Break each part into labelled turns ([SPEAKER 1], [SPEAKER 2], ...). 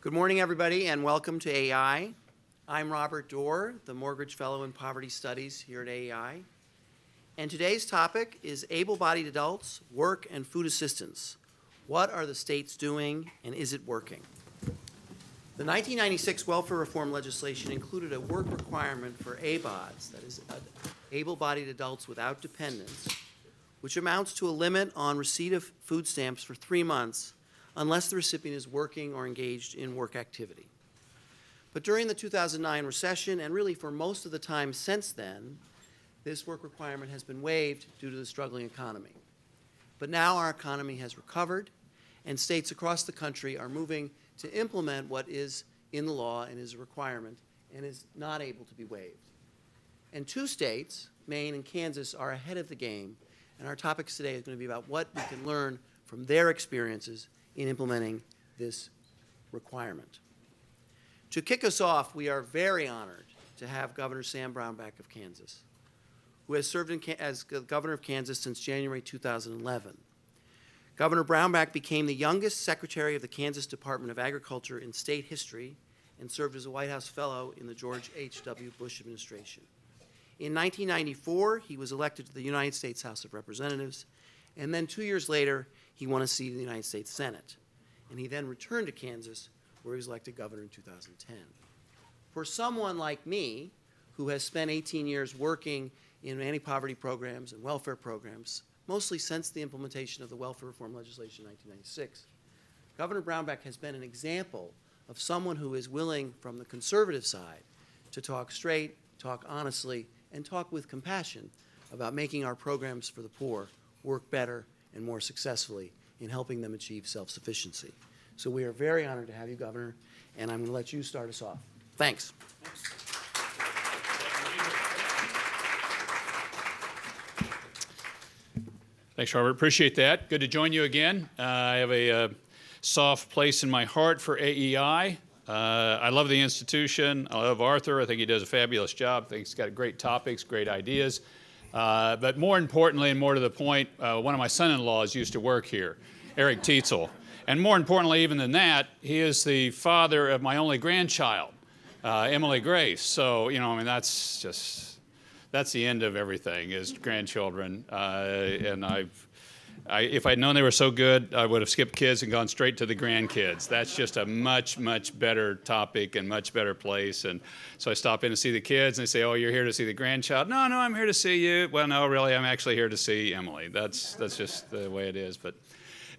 [SPEAKER 1] Good morning, everybody, and welcome to AEI. I'm Robert Dorr, the Morgridge Fellow in Poverty Studies here at AEI. And today's topic is able-bodied adults, work, and food assistance. What are the states doing, and is it working? The 1996 welfare reform legislation included a work requirement for ABODs, that is, able-bodied adults without dependents, which amounts to a limit on receipt of food stamps for 3 months unless the recipient is working or engaged in work activity. But during the 2009 recession, and really for most of the time since then, this work requirement has been waived due to the struggling economy. But now our economy has recovered, and states across the country are moving to implement what is in the law and is a requirement and is not able to be waived. And 2 states, Maine and Kansas, are ahead of the game, and our topics today is going to be about what we can learn from their experiences in implementing this requirement. To kick us off, we are very honored to have Governor Sam Brownback of Kansas, who has served as governor of Kansas since January 2011. Governor Brownback became the youngest secretary of the Kansas Department of Agriculture in state history and served as a White House Fellow in the George H.W. Bush administration. In 1994, he was elected to the United States House of Representatives, and then 2 years later, he won a seat in the United States Senate. And he then returned to Kansas, where he was elected governor in 2010. For someone like me, who has spent 18 years working in anti-poverty programs and welfare programs, mostly since the implementation of the welfare reform legislation in 1996, Governor Brownback has been an example of someone who is willing, from the conservative side, to talk straight, talk honestly, and talk with compassion about making our programs for the poor work better and more successfully in helping them achieve self-sufficiency. So we are very honored to have you, Governor, and I'm going to let you start us off. Thanks.
[SPEAKER 2] Thanks, Robert. Appreciate that. Good to join you again. I have a soft place in my heart for AEI. I love the institution. I love Arthur. I think he does a fabulous job. I think he's got great topics, great ideas. But more importantly and more to the point, one of my son-in-laws used to work here, Eric Tietzel. And more importantly even than that, he is the father of my only grandchild, Emily Grace. So, you know, I mean, that's the end of everything is grandchildren. And if I'd known they were so good, I would have skipped kids and gone straight to the grandkids. That's just a much, much better topic and much better place. And so I stop in to see the kids, and they say, "Oh, you're here to see the grandchild?" "No, I'm here to see you." "Well, no, really, I'm actually here to see Emily." That's just the way it is. But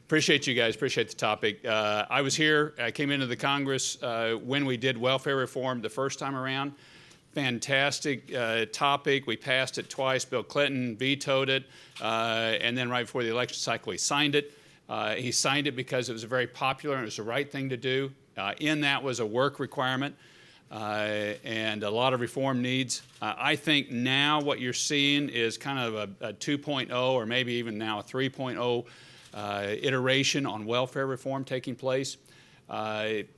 [SPEAKER 2] appreciate you guys. Appreciate the topic. I was here. I came into the Congress when we did welfare reform the first time around. Fantastic topic. We passed it twice. Bill Clinton vetoed it. And then right before the election cycle, he signed it. He signed it because it was very popular and it was the right thing to do. In that was a work requirement and a lot of reform needs. I think now what you're seeing is kind of a 2.0 or maybe even now a 3.0 iteration on welfare reform taking place. And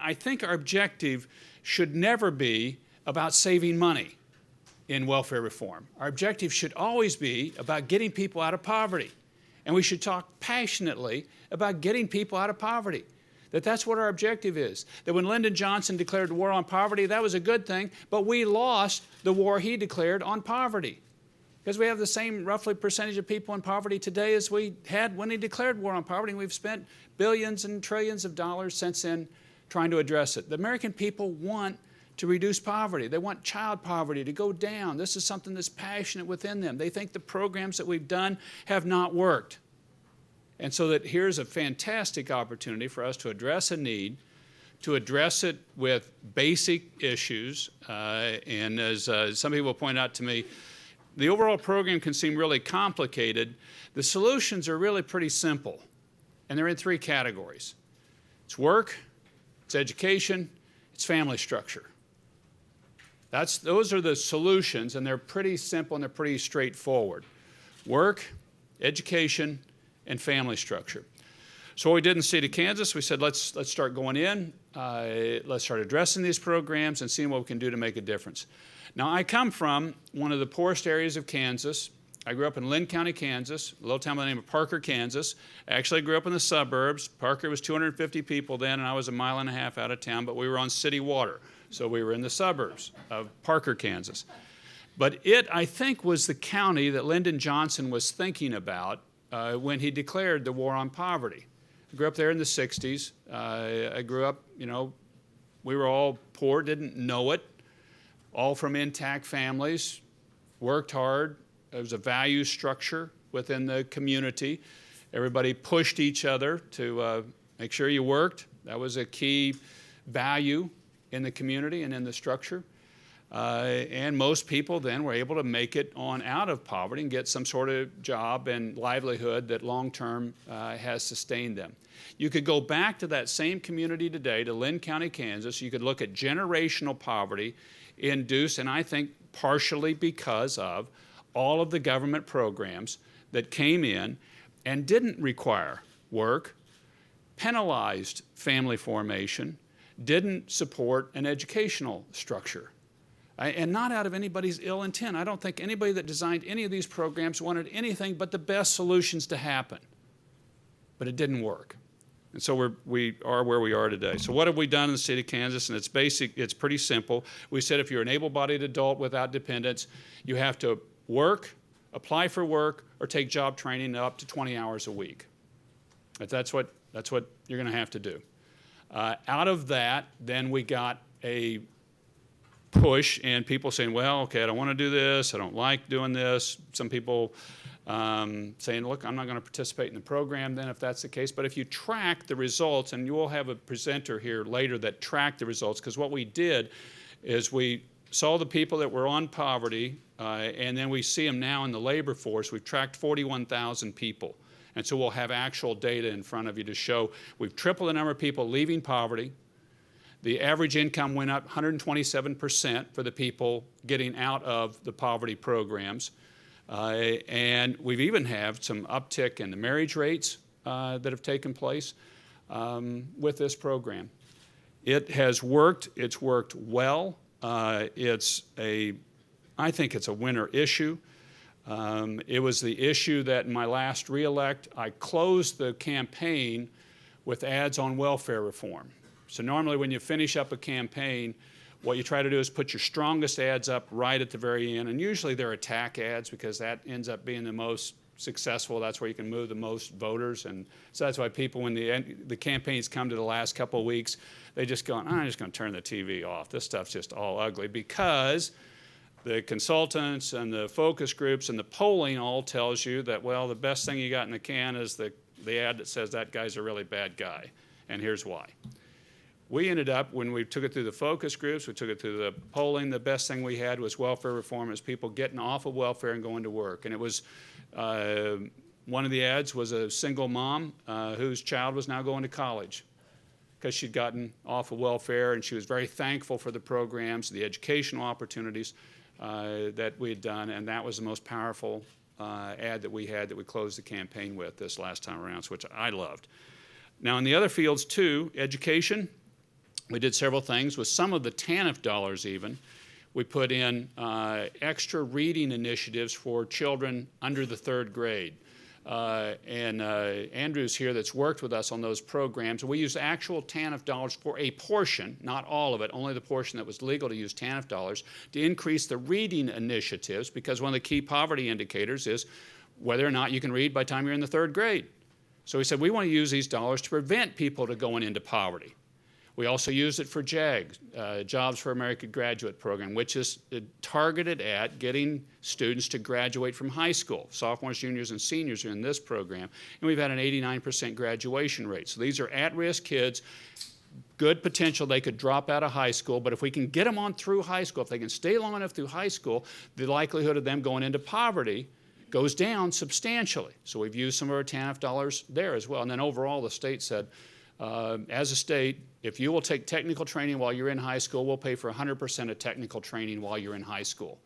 [SPEAKER 2] I think our objective should never be about saving money in welfare reform. Our objective should always be about getting people out of poverty. And we should talk passionately about getting people out of poverty. That's what our objective is. That when Lyndon Johnson declared war on poverty, that was a good thing, but we lost the war he declared on poverty. Because we have the same roughly percentage of people in poverty today as we had when he declared war on poverty, and we've spent billions and trillions of dollars since then trying to address it. The American people want to reduce poverty. They want child poverty to go down. This is something that's passionate within them. They think the programs that we've done have not worked. And so that here's a fantastic opportunity for us to address a need, to address it with basic issues. And as some people point out to me, the overall program can seem really complicated. The solutions are really pretty simple, and they're in 3 categories. It's work, it's education, it's family structure. Those are the solutions, and they're pretty simple and they're pretty straightforward. Work, education, and family structure. So what we did in the state of Kansas, we said, let's start going in, let's start addressing these programs and seeing what we can do to make a difference. Now, I come from one of the poorest areas of Kansas. I grew up in Lynn County, Kansas, a little town by the name of Parker, Kansas. I actually grew up in the suburbs. Parker was 250 people then, and I was a mile and a half out of town, but we were on city water. So we were in the suburbs of Parker, Kansas. But it, I think, was the county that Lyndon Johnson was thinking about when he declared the war on poverty. I grew up there in the 60s. I grew up, we were all poor, didn't know it, all from intact families, worked hard. There was a value structure within the community. Everybody pushed each other to make sure you worked. That was a key value in the community and in the structure. And most people then were able to make it on out of poverty and get some sort of job and livelihood that long-term has sustained them. You could go back to that same community today, to Lynn County, Kansas. You could look at generational poverty induced, and I think partially because of all of the government programs that came in and didn't require work, penalized family formation, didn't support an educational structure. And not out of anybody's ill intent. I don't think anybody that designed any of these programs wanted anything but the best solutions to happen. But it didn't work. And so we are where we are today. So what have we done in the state of Kansas? And it's pretty simple. We said if you're an able-bodied adult without dependents, you have to work, apply for work, or take job training up to 20 hours a week. That's what you're going to have to do. Out of that, then we got a push and people saying, well, okay, I don't want to do this. I don't like doing this. Some people saying, look, I'm not going to participate in the program then if that's the case. But if you track the results, and you will have a presenter here later that tracked the results, because what we did is we saw the people that were on poverty, and then we see them now in the labor force. We've tracked 41,000 people. And so we'll have actual data in front of you to show we've tripled the number of people leaving poverty. The average income went up 127% for the people getting out of the poverty programs. And we've even had some uptick in the marriage rates that have taken place with this program. It has worked. It's worked well. I think it's a winner issue. It was the issue that in my last reelect, I closed the campaign with ads on welfare reform. So normally when you finish up a campaign, what you try to do is put your strongest ads up right at the very end, and usually they're attack ads because that ends up being the most successful. That's where you can move the most voters, and so that's why people, when the campaigns come to the last couple of weeks, they just go, I'm just going to turn the TV off. This stuff's just all ugly, because the consultants and the focus groups and the polling all tells you that, well, the best thing you got in the can is the ad that says that guy's a really bad guy, and here's why. We ended up, when we took it through the focus groups, we took it through the polling, the best thing we had was welfare reform, is people getting off of welfare and going to work. And it was, one of the ads was a single mom whose child was now going to college because she'd gotten off of welfare, and she was very thankful for the programs, the educational opportunities that we had done, and that was the most powerful ad that we had that we closed the campaign with this last time around, which I loved. Now, in the other fields too, education, we did several things. With some of the TANF dollars even, we put in extra reading initiatives for children under the 3rd grade. And Andrew's here that's worked with us on those programs. We used actual TANF dollars for a portion, not all of it, only the portion that was legal to use TANF dollars, to increase the reading initiatives, because one of the key poverty indicators is whether or not you can read by the time you're in the 3rd grade. So we said we want to use these dollars to prevent people from going into poverty. We also used it for JAG, Jobs for America Graduate Program, which is targeted at getting students to graduate from high school. Sophomores, juniors, and seniors are in this program, and we've had an 89% graduation rate. So these are at-risk kids, good potential they could drop out of high school, but if we can get them on through high school, if they can stay long enough through high school, the likelihood of them going into poverty goes down substantially. So we've used some of our TANF dollars there as well. And then overall, the state said, as a state, if you will take technical training while you're in high school, we'll pay for 100% of technical training while you're in high school.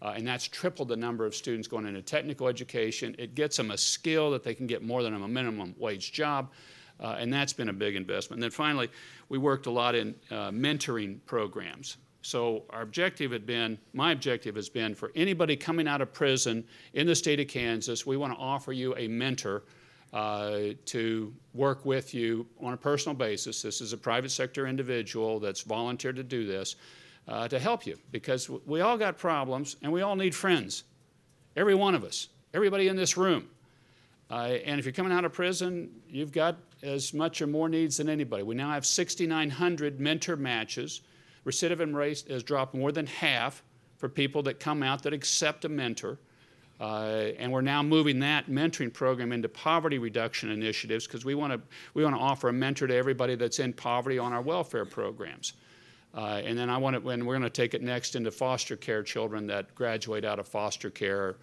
[SPEAKER 2] And that's tripled the number of students going into technical education. It gets them a skill that they can get more than a minimum wage job, and that's been a big investment. And then finally, we worked a lot in mentoring programs. So our objective had been, my objective has been for anybody coming out of prison in the state of Kansas, we want to offer you a mentor to work with you on a personal basis. This is a private sector individual that's volunteered to do this to help you, because we all got problems and we all need friends. Every one of us, everybody in this room. And if you're coming out of prison, you've got as much or more needs than anybody. We now have 6,900 mentor matches. Recidivism rate has dropped more than half for people that come out that accept a mentor. And we're now moving that mentoring program into poverty reduction initiatives, because we want to offer a mentor to everybody that's in poverty on our welfare programs. And then we're going to take it next into foster care children that graduate out of foster care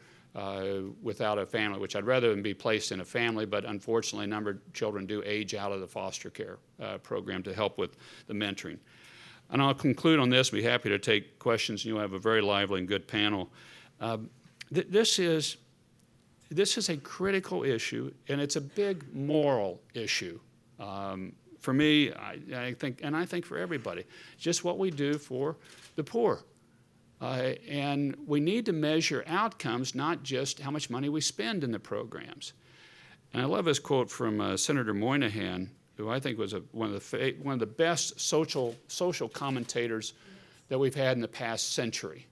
[SPEAKER 2] without a family, which I'd rather than be placed in a family, but unfortunately a number of children do age out of the foster care program to help with the mentoring. And I'll conclude on this, be happy to take questions. You have a very lively and good panel. This is a critical issue, and it's a big moral issue. For me, I think, and I think for everybody, just what we do for the poor. And we need to measure outcomes, not just how much money we spend in the programs. And I love this quote from Senator Moynihan, who I think was one of the best social commentators that we've had in the past century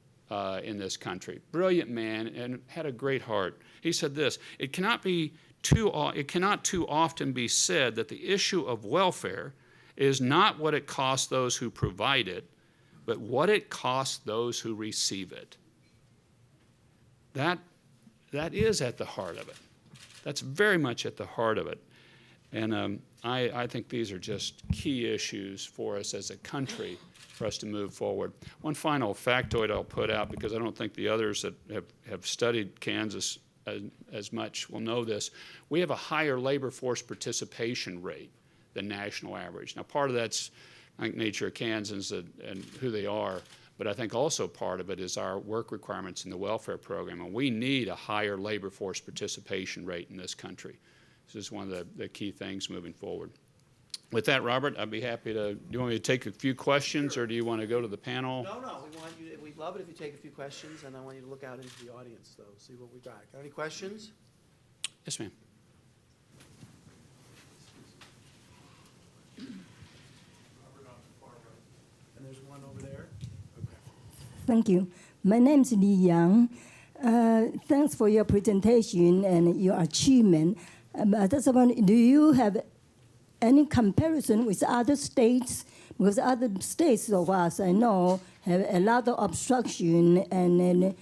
[SPEAKER 2] in this country. Brilliant man and had a great heart. He said this: it cannot too often be said that the issue of welfare is not what it costs those who provide it, but what it costs those who receive it. That is at the heart of it. That's very much at the heart of it. And I think these are just key issues for us as a country for us to move forward. One final factoid I'll put out, because I don't think the others that have studied Kansas as much will know this. We have a higher labor force participation rate than national average. Now, part of that's, I think, nature of Kansans and who they are, but I think also part of it is our work requirements in the welfare program, and we need a higher labor force participation rate in this country. This is one of the key things moving forward. With that, Robert, I'd be happy to, do you want me to take a few questions, or do you want to go to the panel?
[SPEAKER 1] No, we'd love it if you take a few questions, and I want you to look out into the audience, though, see what we got. Got any questions?
[SPEAKER 2] Yes, ma'am.
[SPEAKER 1] And there's one over there. Okay.
[SPEAKER 3] Thank you. My name is Li Yang. Thanks for your presentation and your achievement. I just wonder, do you have any comparison with other states? Because other states of us, I know, have a lot of obstruction, and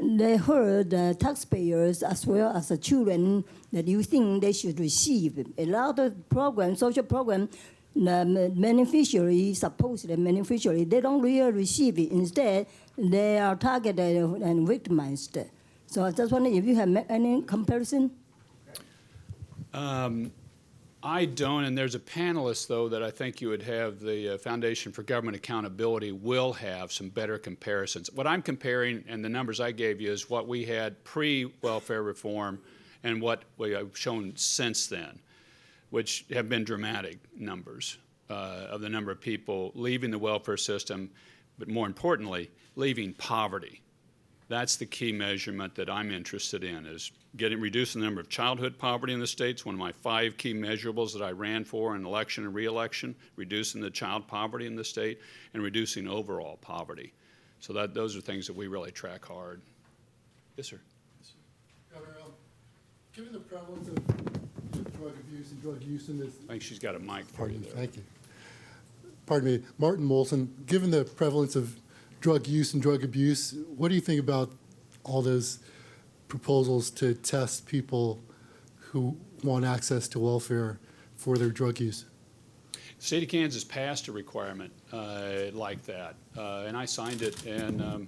[SPEAKER 3] they hurt the taxpayers as well as the children that you think they should receive. A lot of programs, social programs, the beneficiary, supposedly beneficiary, they don't really receive it. Instead, they are targeted and victimized. So I just wonder if you have any comparison?
[SPEAKER 2] I don't, and there's a panelist, though, that I think you would have. The Foundation for Government Accountability will have some better comparisons. What I'm comparing, and the numbers I gave you, is what we had pre-welfare reform and what we have shown since then, which have been dramatic numbers of the number of people leaving the welfare system, but more importantly, leaving poverty. That's the key measurement that I'm interested in, is reducing the number of childhood poverty in the states, one of my 5 key measurables that I ran for in election and re-election, reducing the child poverty in the state, and reducing overall poverty. So those are things that we really track hard. Yes, sir.
[SPEAKER 4] Governor, given the prevalence of drug abuse and drug use in this...
[SPEAKER 2] I think she's got a mic for you there.
[SPEAKER 4] Thank you. Pardon me. Martin Molson, given the prevalence of drug use and drug abuse, what do you think about all those proposals to test people who want access to welfare for their drug use?
[SPEAKER 2] The state of Kansas passed a requirement like that, and I signed it, and a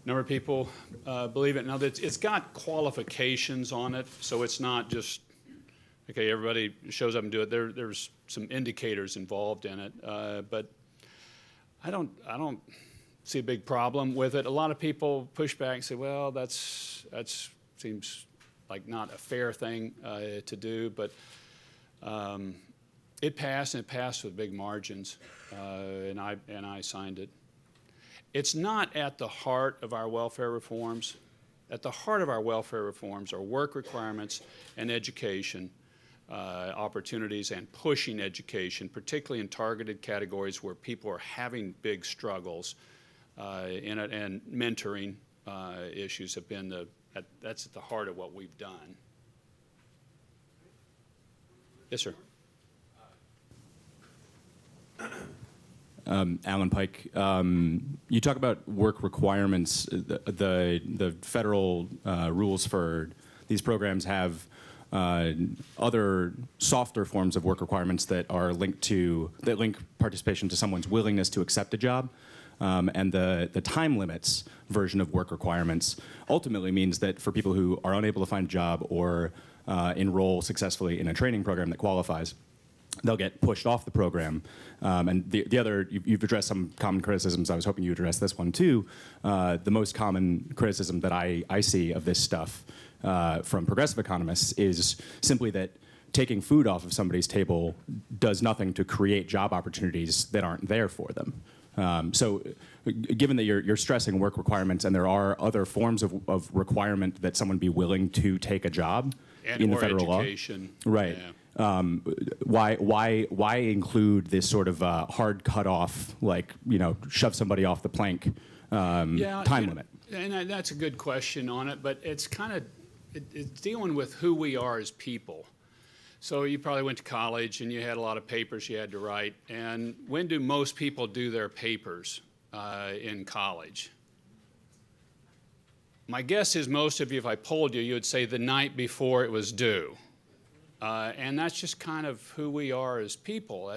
[SPEAKER 2] number of people believe it. Now, it's got qualifications on it, so it's not just, okay, everybody shows up and do it. There's some indicators involved in it, but I don't see a big problem with it. A lot of people push back and say, well, that seems like not a fair thing to do, but it passed, and it passed with big margins, and I signed it. it's not at the heart of our welfare reforms. At the heart of our welfare reforms are work requirements and education opportunities and pushing education, particularly in targeted categories where people are having big struggles in it, and mentoring issues have been that's at the heart of what we've done. Yes, sir.
[SPEAKER 5] Alan Pike, you talk about work requirements. The federal rules for these programs have other softer forms of work requirements that are link participation to someone's willingness to accept a job. And the time limits version of work requirements ultimately means that for people who are unable to find a job or enroll successfully in a training program that qualifies, they'll get pushed off the program. And the other, you've addressed some common criticisms. I was hoping you would address this one too. The most common criticism that I see of this stuff from progressive economists is simply that taking food off of somebody's table does nothing to create job opportunities that aren't there for them. So given that you're stressing work requirements and there are other forms of requirement that someone be willing to take a job
[SPEAKER 2] And
[SPEAKER 5] in the
[SPEAKER 2] more
[SPEAKER 5] federal
[SPEAKER 2] education.
[SPEAKER 5] law. Right.
[SPEAKER 2] Yeah.
[SPEAKER 5] Why include this sort of hard cutoff, like, shove somebody off the plank time limit?
[SPEAKER 2] And that's a good question on it, but it's kind of it's dealing with who we are as people. So you probably went to college and you had a lot of papers you had to write. And when do most people do their papers in college? My guess is most of you, if I polled you, you would say the night before it was due. And that's just kind of who we are as people.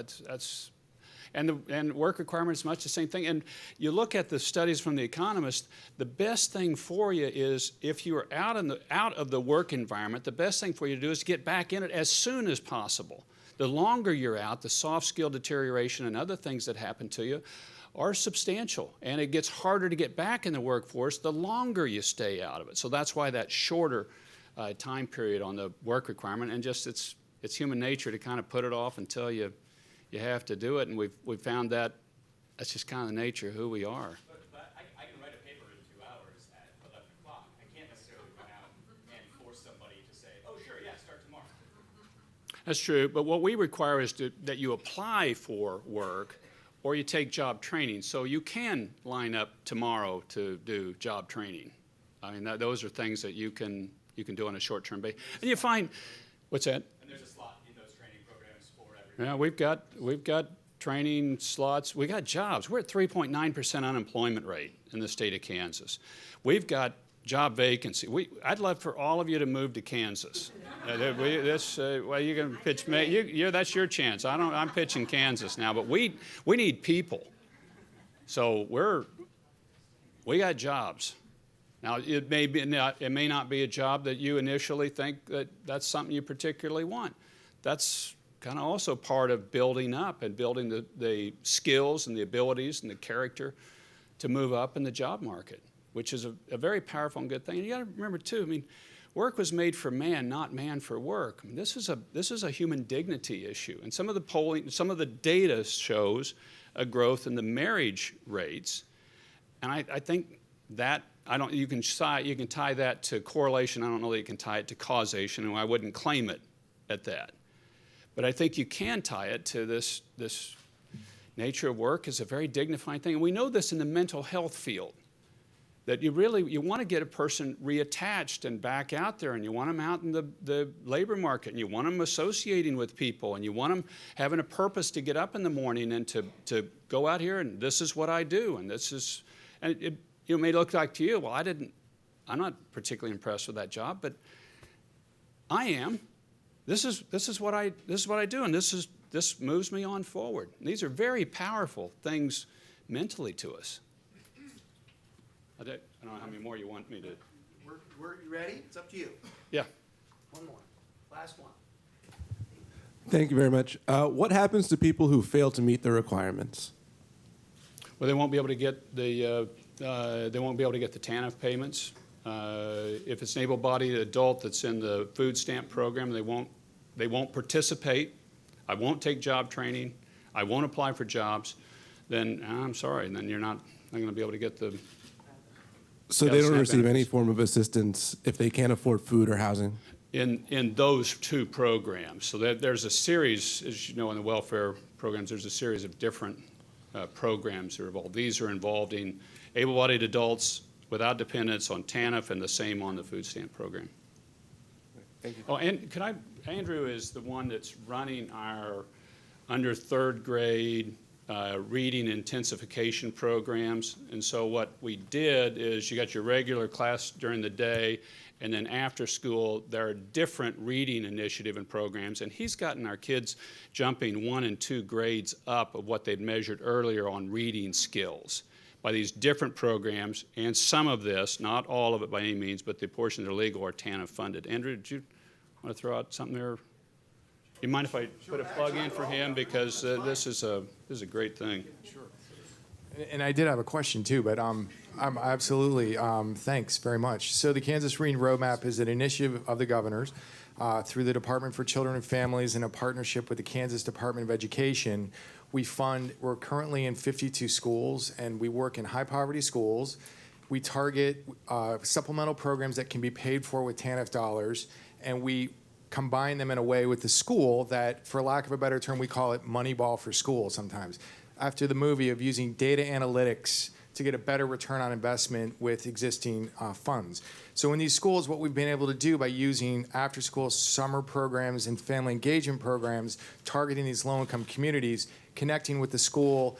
[SPEAKER 2] And work requirements, much the same thing. And you look at the studies from The Economist, the best thing for you is if you are out of the work environment, the best thing for you to do is to get back in it as soon as possible. The longer you're out, the soft skill deterioration and other things that happen to you are substantial. And it gets harder to get back in the workforce the longer you stay out of it. So that's why that shorter time period on the work requirement, and just it's human nature to kind of put it off until you have to do it, and we've found that's just kind of the nature of who we are.
[SPEAKER 5] But I can write a paper in 2 hours at 11 o'clock. I can't necessarily run out and force somebody to say, oh, sure, yeah, start tomorrow.
[SPEAKER 2] That's true, but what we require is that you apply for work or you take job training. So you can line up tomorrow to do job training. I mean, those are things that you can do on a short-term basis. And you find, what's that?
[SPEAKER 5] And there's a slot in those training programs for everyone.
[SPEAKER 2] Yeah, we've got training slots. We got jobs. We're at 3.9% unemployment rate in the state of Kansas. We've got job vacancy. I'd love for all of you to move to Kansas. Well, you can pitch me. That's your chance. I'm pitching Kansas now, but we need people. So we got jobs. Now it may not be a job that you initially think that's something you particularly want. That's kind of also part of building up and building the skills and the abilities and the character to move up in the job market, which is a very powerful and good thing. And you got to remember too, I mean, work was made for man, not man for work. I mean, this is a human dignity issue. And some of the polling, some of the data shows a growth in the marriage rates. And I think that you can tie that to correlation. I don't know that you can tie it to causation, and I wouldn't claim it at that. But I think you can tie it to this nature of work is a very dignifying thing. And we know this in the mental health field, that you want to get a person reattached and back out there, and you want them out in the labor market, and you want them associating with people, and you want them having a purpose to get up in the morning and to go out here, and this is what I do, and it may look like to you, well, I'm not particularly impressed with that job, but I am. This is what I do, and this moves me on forward. And these are very powerful things mentally to us. I don't know how many more you want me to.
[SPEAKER 1] We're ready? It's up to you.
[SPEAKER 2] Yeah.
[SPEAKER 1] One more. Last one.
[SPEAKER 6] Thank you very much. What happens to people who fail to meet the requirements?
[SPEAKER 2] Well, they won't be able to get the TANF payments. If it's an able-bodied adult that's in the food stamp program, they won't participate. I won't take job training. I won't apply for jobs. Then I'm sorry. Then you're not not going to be able to get the.
[SPEAKER 6] So
[SPEAKER 2] Yeah,
[SPEAKER 6] they don't
[SPEAKER 2] SNAP
[SPEAKER 6] receive any
[SPEAKER 2] benefits.
[SPEAKER 6] form of assistance if they can't afford food or housing?
[SPEAKER 2] In those two programs. So there's a series, as you know, in the welfare programs, there's a series of different programs that are involved. These are involving able-bodied adults without dependents on TANF and the same on the food stamp program.
[SPEAKER 6] Thank you.
[SPEAKER 2] Oh, and Andrew is the one that's running our under third grade reading intensification programs. And so what we did is you got your regular class during the day, and then after school, there are different reading initiative and programs. And he's gotten our kids jumping 1 and 2 grades up of what they'd measured earlier on reading skills by these different programs. And some of this, not all of it by any means, but the portions that are legal are TANF funded. Andrew, did you want to throw out something there? You mind if I put a plug in for him, because this is a great thing.
[SPEAKER 7] And I did have a question too, but I'm absolutely, thanks very much. So the Kansas Reading Roadmap is an initiative of the governors through the Department for Children and Families in a partnership with the Kansas Department of Education. We're currently in 52 schools, and we work in high poverty schools. We target supplemental programs that can be paid for with TANF dollars, and we combine them in a way with the school that, for lack of a better term, we call it Moneyball for school sometimes. After the movie of using data analytics to get a better return on investment with existing funds. So in these schools, what we've been able to do by using after-school summer programs and family engagement programs, targeting these low-income communities, connecting with the school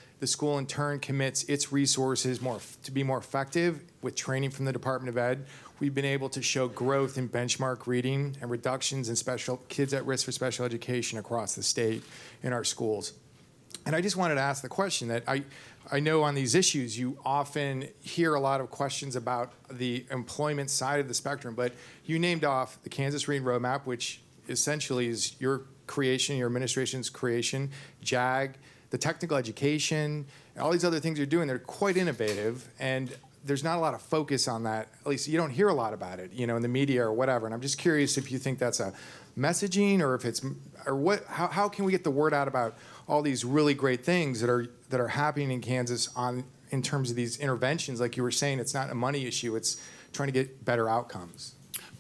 [SPEAKER 7] in turn commits its resources to be more effective with training from the Department of Ed. We've been able to show growth in benchmark reading and reductions in kids at risk for special education across the state in our schools. And I just wanted to ask the question that I know on these issues you often hear a lot of questions about the employment side of the spectrum, but you named off the Kansas Reading Roadmap, which essentially is your creation, your administration's creation, JAG, the technical education, all these other things you're doing. They're quite innovative, and there's not a lot of focus on that. At least you don't hear a lot about it, in the media or whatever. And I'm just curious if you think that's a messaging, or if it's, or what. How can we get the word out about all these really great things that are happening in Kansas in terms of these interventions? Like you were saying, it's not a money issue. It's trying to get better outcomes.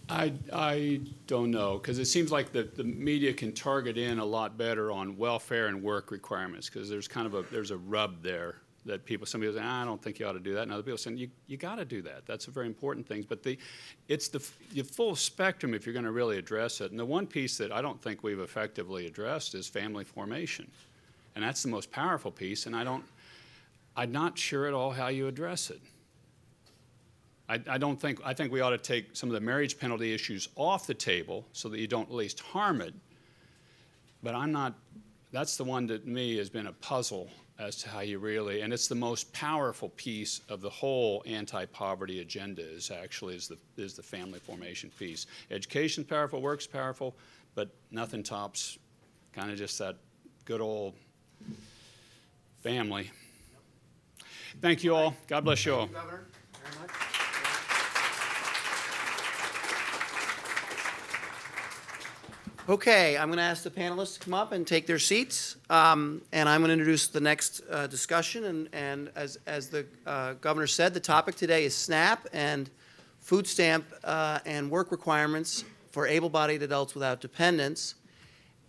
[SPEAKER 2] I don't know, because it seems like the media can target in a lot better on welfare and work requirements, because there's a rub there that some people say, I don't think you ought to do that, and other people saying you got to do that. That's a very important thing. But it's the full spectrum if you're going to really address it. And the one piece that I don't think we've effectively addressed is family formation, and that's the most powerful piece. And I'm not sure at all how you address it. I think we ought to take some of the marriage penalty issues off the table so that you don't at least harm it. But that's the one that to me has been a puzzle as to how you really, and it's the most powerful piece of the whole anti-poverty agenda is the family formation piece. Education's powerful, work's powerful, but nothing tops kind of just that good old family. Thank you all. God bless you all.
[SPEAKER 1] Thank you, Governor, very much. Okay, I'm going to ask the panelists to come up and take their seats, and I'm going to introduce the next discussion. And as the governor said, the topic today is SNAP and food stamp and work requirements for able-bodied adults without dependents.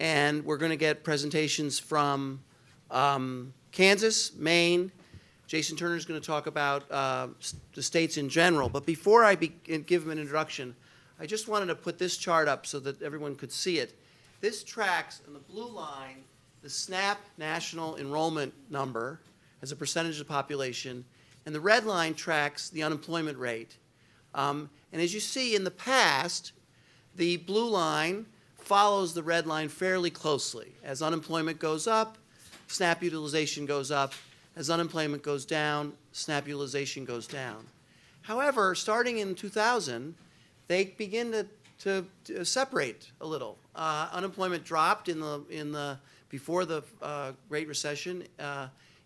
[SPEAKER 1] And we're going to get presentations from Kansas, Maine. Jason Turner is going to talk about the states in general. But before I give him an introduction, I just wanted to put this chart up so that everyone could see it. This tracks, in the blue line, the SNAP national enrollment number as a percentage of the population, and the red line tracks the unemployment rate. And as you see in the past, the blue line follows the red line fairly closely. As unemployment goes up, SNAP utilization goes up. As unemployment goes down, SNAP utilization goes down. However, starting in 2000, they begin to separate a little. Unemployment dropped before the Great Recession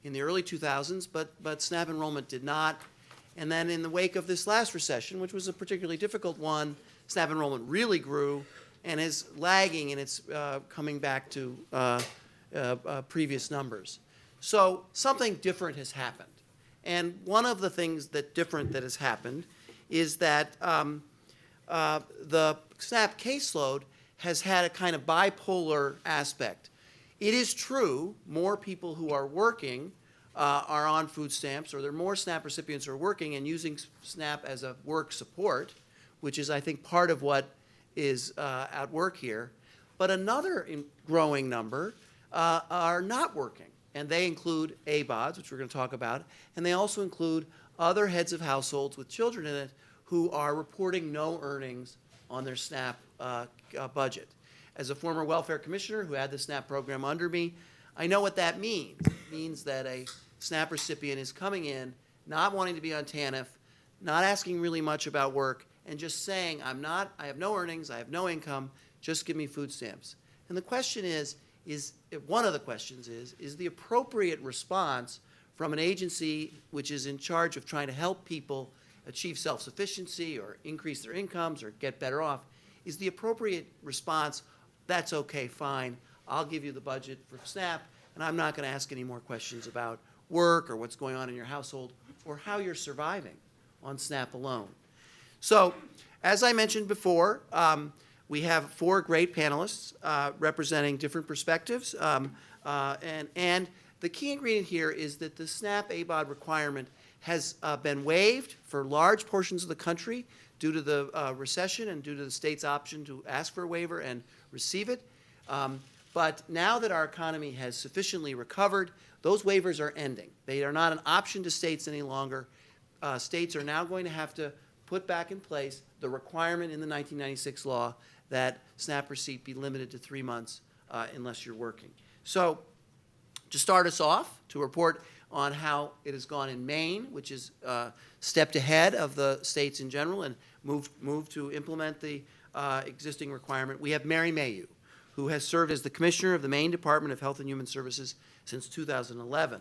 [SPEAKER 1] in the early 2000s, but SNAP enrollment did not. And then in the wake of this last recession, which was a particularly difficult one, SNAP enrollment really grew and is lagging, and it's coming back to previous numbers. So something different has happened. And one of the things that has happened is that the SNAP caseload has had a kind of bipolar aspect. It is true, more people who are working are on food stamps, or there are more SNAP recipients who are working and using SNAP as a work support, which is, I think, part of what is at work here. But another growing number are not working, and they include ABODs, which we're going to talk about, and they also include other heads of households with children in it who are reporting no earnings on their SNAP budget. As a former welfare commissioner who had the SNAP program under me, I know what that means. It means that a SNAP recipient is coming in, not wanting to be on TANF, not asking really much about work, and just saying, I have no earnings, I have no income, just give me food stamps. And the question one of the questions is the appropriate response from an agency which is in charge of trying to help people achieve self-sufficiency or increase their incomes or get better off, is the appropriate response, that's okay, fine, I'll give you the budget for SNAP, and I'm not going to ask any more questions about work or what's going on in your household or how you're surviving on SNAP alone. So, as I mentioned before, we have 4 great panelists representing different perspectives, and the key ingredient here is that the SNAP ABOD requirement has been waived for large portions of the country due to the recession and due to the state's option to ask for a waiver and receive it. But now that our economy has sufficiently recovered, those waivers are ending. They are not an option to states any longer. States are now going to have to put back in place the requirement in the 1996 law that SNAP receipt be limited to 3 months unless you're working. So to start us off, to report on how it has gone in Maine, which is stepped ahead of the states in general and moved to implement the existing requirement, we have Mary Mayhew, who has served as the Commissioner of the Maine Department of Health and Human Services since 2011.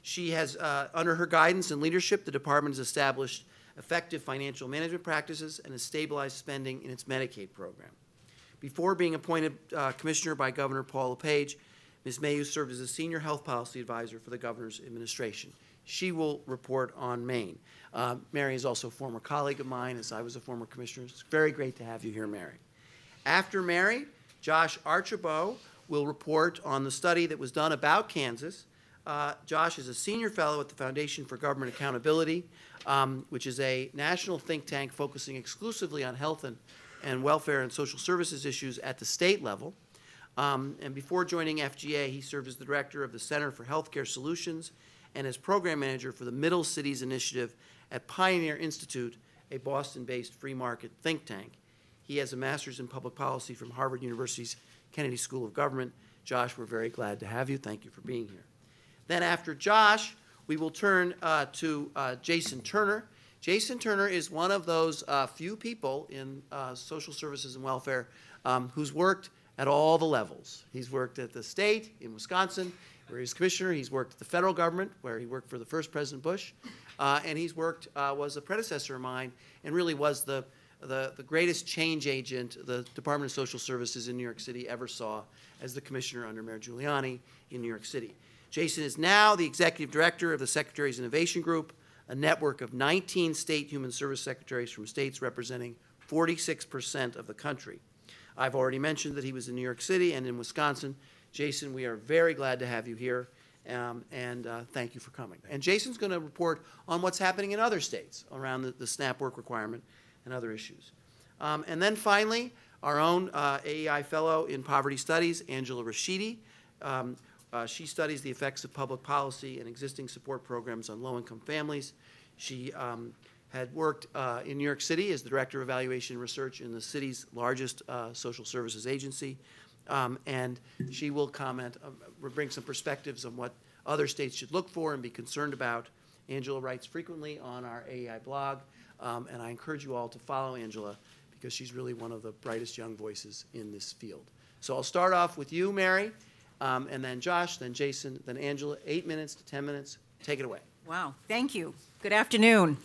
[SPEAKER 1] She has, under her guidance and leadership, the department has established effective financial management practices and has stabilized spending in its Medicaid program. Before being appointed Commissioner by Governor Paul LePage, Ms. Mayhew served as a Senior Health Policy Advisor for the Governor's administration. She will report on Maine. Mary is also a former colleague of mine, as I was a former Commissioner. It's very great to have you here, Mary. After Mary, Josh Archibald will report on the study that was done about Kansas. Josh is a senior fellow at the Foundation for Government Accountability, which is a national think tank focusing exclusively on health and welfare and social services issues at the state level. And before joining FGA, he served as the director of the Center for Healthcare Solutions and as program manager for the Middle Cities Initiative at Pioneer Institute, a Boston-based free market think tank. He has a master's in public policy from Harvard University's Kennedy School of Government. Josh, we're very glad to have you. Thank you for being here. Then after Josh, we will turn to Jason Turner. Jason Turner is one of those few people in social services and welfare who's worked at all the levels. He's worked at the state in Wisconsin, where he's commissioner. He's worked at the federal government, where he worked for the first President Bush. And he's worked, was a predecessor of mine, and really was the greatest change agent the Department of Social Services in New York City ever saw as the commissioner under Mayor Giuliani in New York City. Jason is now the executive director of the Secretary's Innovation Group, a network of 19 state human service secretaries from states representing 46% of the country. I've already mentioned that he was in New York City and in Wisconsin. Jason, we are very glad to have you here, and thank you for coming. And Jason's going to report on what's happening in other states around the SNAP work requirement and other issues. And then finally, our own AEI fellow in poverty studies, Angela Rashidi. She studies the effects of public policy and existing support programs on low-income families. She had worked in New York City as the Director of Evaluation and Research in the city's largest social services agency. And she will comment, bring some perspectives on what other states should look for and be concerned about. Angela writes frequently on our AEI blog, and I encourage you all to follow Angela because she's really one of the brightest young voices in this field. So I'll start off with you, Mary, and then Josh, then Jason, then Angela. 8 minutes to 10 minutes. Take it away.
[SPEAKER 8] Wow, thank you. Good afternoon.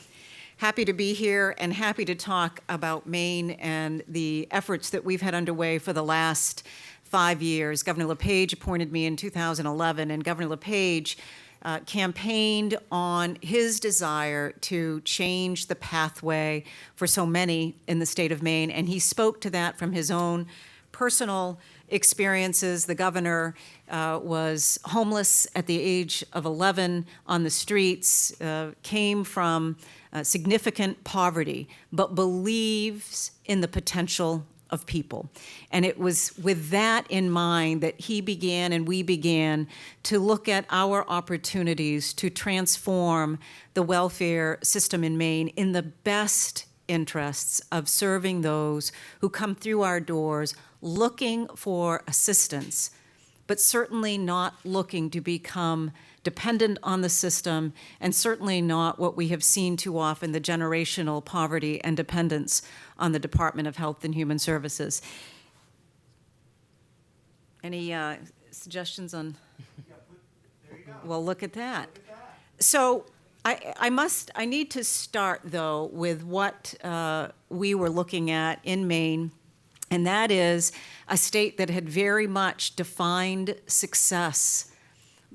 [SPEAKER 8] Happy to be here and happy to talk about Maine and the efforts that we've had underway for the last 5 years. Governor LePage appointed me in 2011, and Governor LePage campaigned on his desire to change the pathway for so many in the state of Maine, and he spoke to that from his own personal experiences. The governor was homeless at the age of 11 on the streets, came from significant poverty, but believes in the potential of people. And it was with that in mind that he began and we began to look at our opportunities to transform the welfare system in Maine in the best interests of serving those who come through our doors looking for assistance, but certainly not looking to become dependent on the system, and certainly not what we have seen too often, the generational poverty and dependence on the Department of Health and Human Services. Any suggestions on? Well, look at that. So I need to start, though, with what we were looking at in Maine, and that is a state that had very much defined success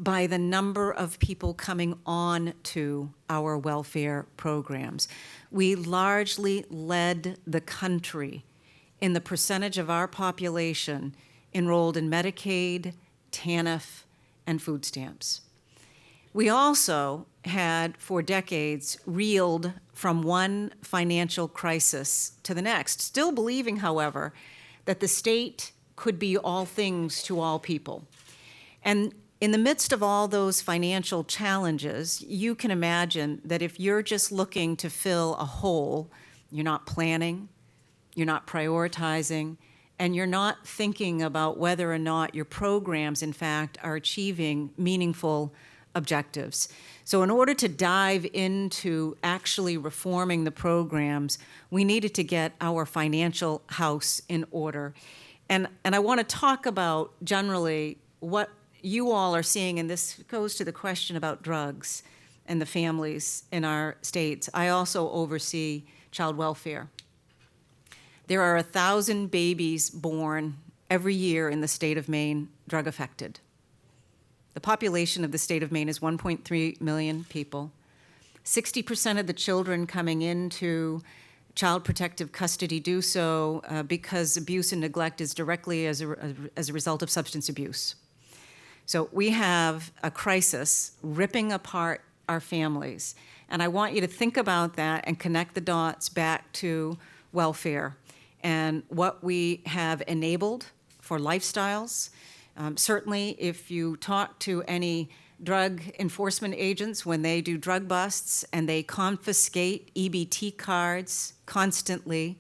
[SPEAKER 8] by the number of people coming on to our welfare programs. We largely led the country in the percentage of our population enrolled in Medicaid, TANF, and food stamps. We also had, for decades, reeled from one financial crisis to the next, still believing, however, that the state could be all things to all people. And in the midst of all those financial challenges, you can imagine that if you're just looking to fill a hole, you're not planning, you're not prioritizing, and you're not thinking about whether or not your programs, in fact, are achieving meaningful objectives. So in order to dive into actually reforming the programs, we needed to get our financial house in order. And I want to talk about generally what you all are seeing, and this goes to the question about drugs and the families in our states. I also oversee child welfare. There are 1,000 babies born every year in the state of Maine drug affected. The population of the state of Maine is 1.3 million people. 60% of the children coming into child protective custody do so because abuse and neglect is directly as a result of substance abuse. So we have a crisis ripping apart our families. And I want you to think about that and connect the dots back to welfare and what we have enabled for lifestyles. Certainly, if you talk to any drug enforcement agents when they do drug busts and they confiscate EBT cards constantly,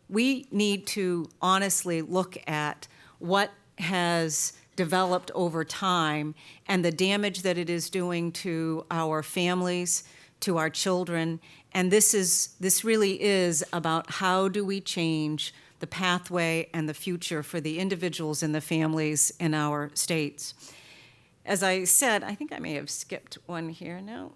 [SPEAKER 8] we need to honestly look at what has developed over time and the damage that it is doing to our families, to our children. And this really is about how do we change the pathway and the future for the individuals and the families in our states. As I said, I think I may have skipped one here now.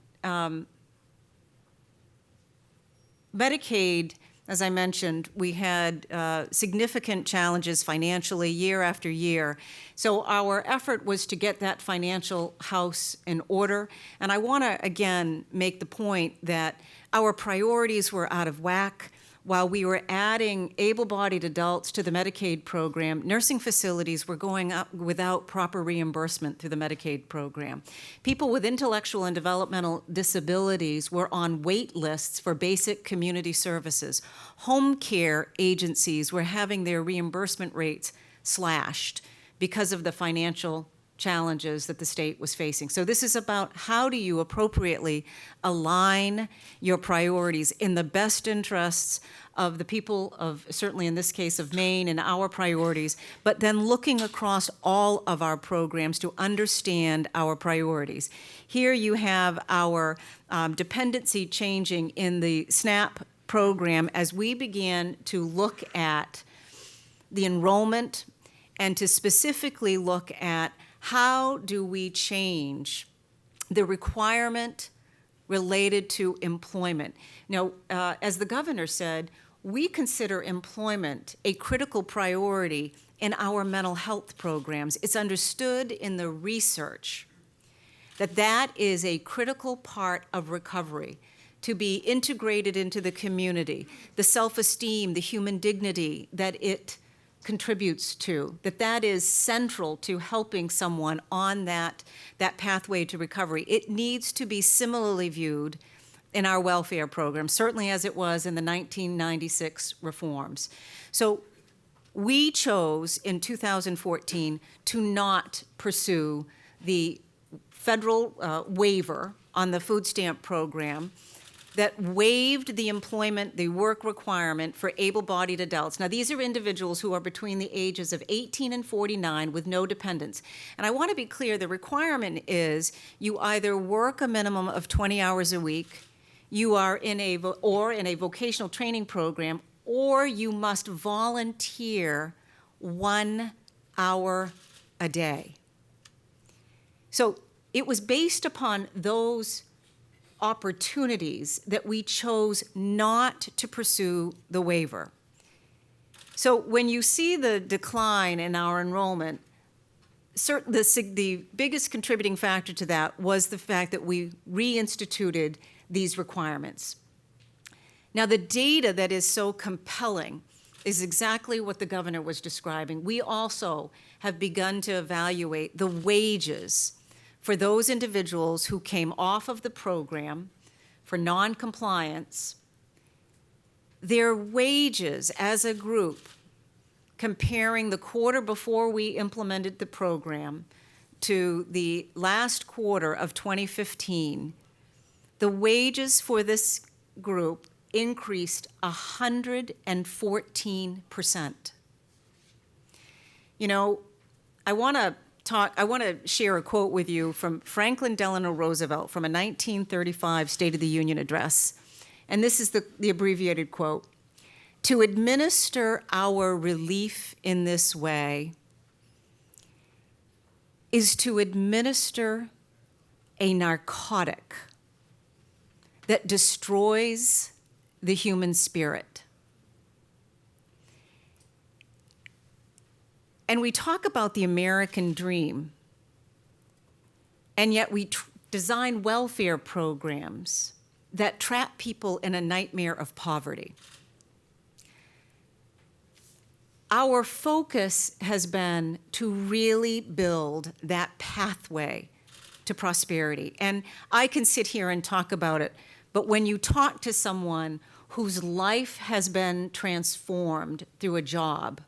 [SPEAKER 8] Medicaid, as I mentioned, we had significant challenges financially year after year. So our effort was to get that financial house in order. And I want to, again, make the point that our priorities were out of whack. While we were adding able-bodied adults to the Medicaid program, nursing facilities were going up without proper reimbursement through the Medicaid program. People with intellectual and developmental disabilities were on wait lists for basic community services. Home care agencies were having their reimbursement rates slashed because of the financial challenges that the state was facing. So this is about how do you appropriately align your priorities in the best interests of the people of, certainly in this case of Maine, and our priorities, but then looking across all of our programs to understand our priorities. Here you have our dependency changing in the SNAP program as we began to look at the enrollment and to specifically look at how do we change the requirement related to employment. Now, as the governor said, we consider employment a critical priority in our mental health programs. It's understood in the research that is a critical part of recovery, to be integrated into the community, the self-esteem, the human dignity that it contributes to, that is central to helping someone on that pathway to recovery. It needs to be similarly viewed in our welfare program, certainly as it was in the 1996 reforms. So we chose in 2014 to not pursue the federal waiver on the food stamp program that waived the work requirement for able-bodied adults. Now, these are individuals who are between the ages of 18 and 49 with no dependents. And I want to be clear, the requirement is you either work a minimum of 20 hours a week, you are in a vocational training program, or you must volunteer 1 hour a day. So it was based upon those opportunities that we chose not to pursue the waiver. So when you see the decline in our enrollment, the biggest contributing factor to that was the fact that we reinstituted these requirements. Now, the data that is so compelling is exactly what the governor was describing. We also have begun to evaluate the wages for those individuals who came off of the program for non-compliance. Their wages as a group, comparing the quarter before we implemented the program to the last quarter of 2015, the wages for this group increased 114%. You know, I want to share a quote with you from Franklin Delano Roosevelt from a 1935 State of the Union address. And this is the abbreviated quote. "To administer our relief in this way is to administer a narcotic that destroys the human spirit." And we talk about the American dream, and yet we design welfare programs that trap people in a nightmare of poverty. Our focus has been to really build that pathway to prosperity. And I can sit here and talk about it, but when you talk to someone whose life has been transformed through a job,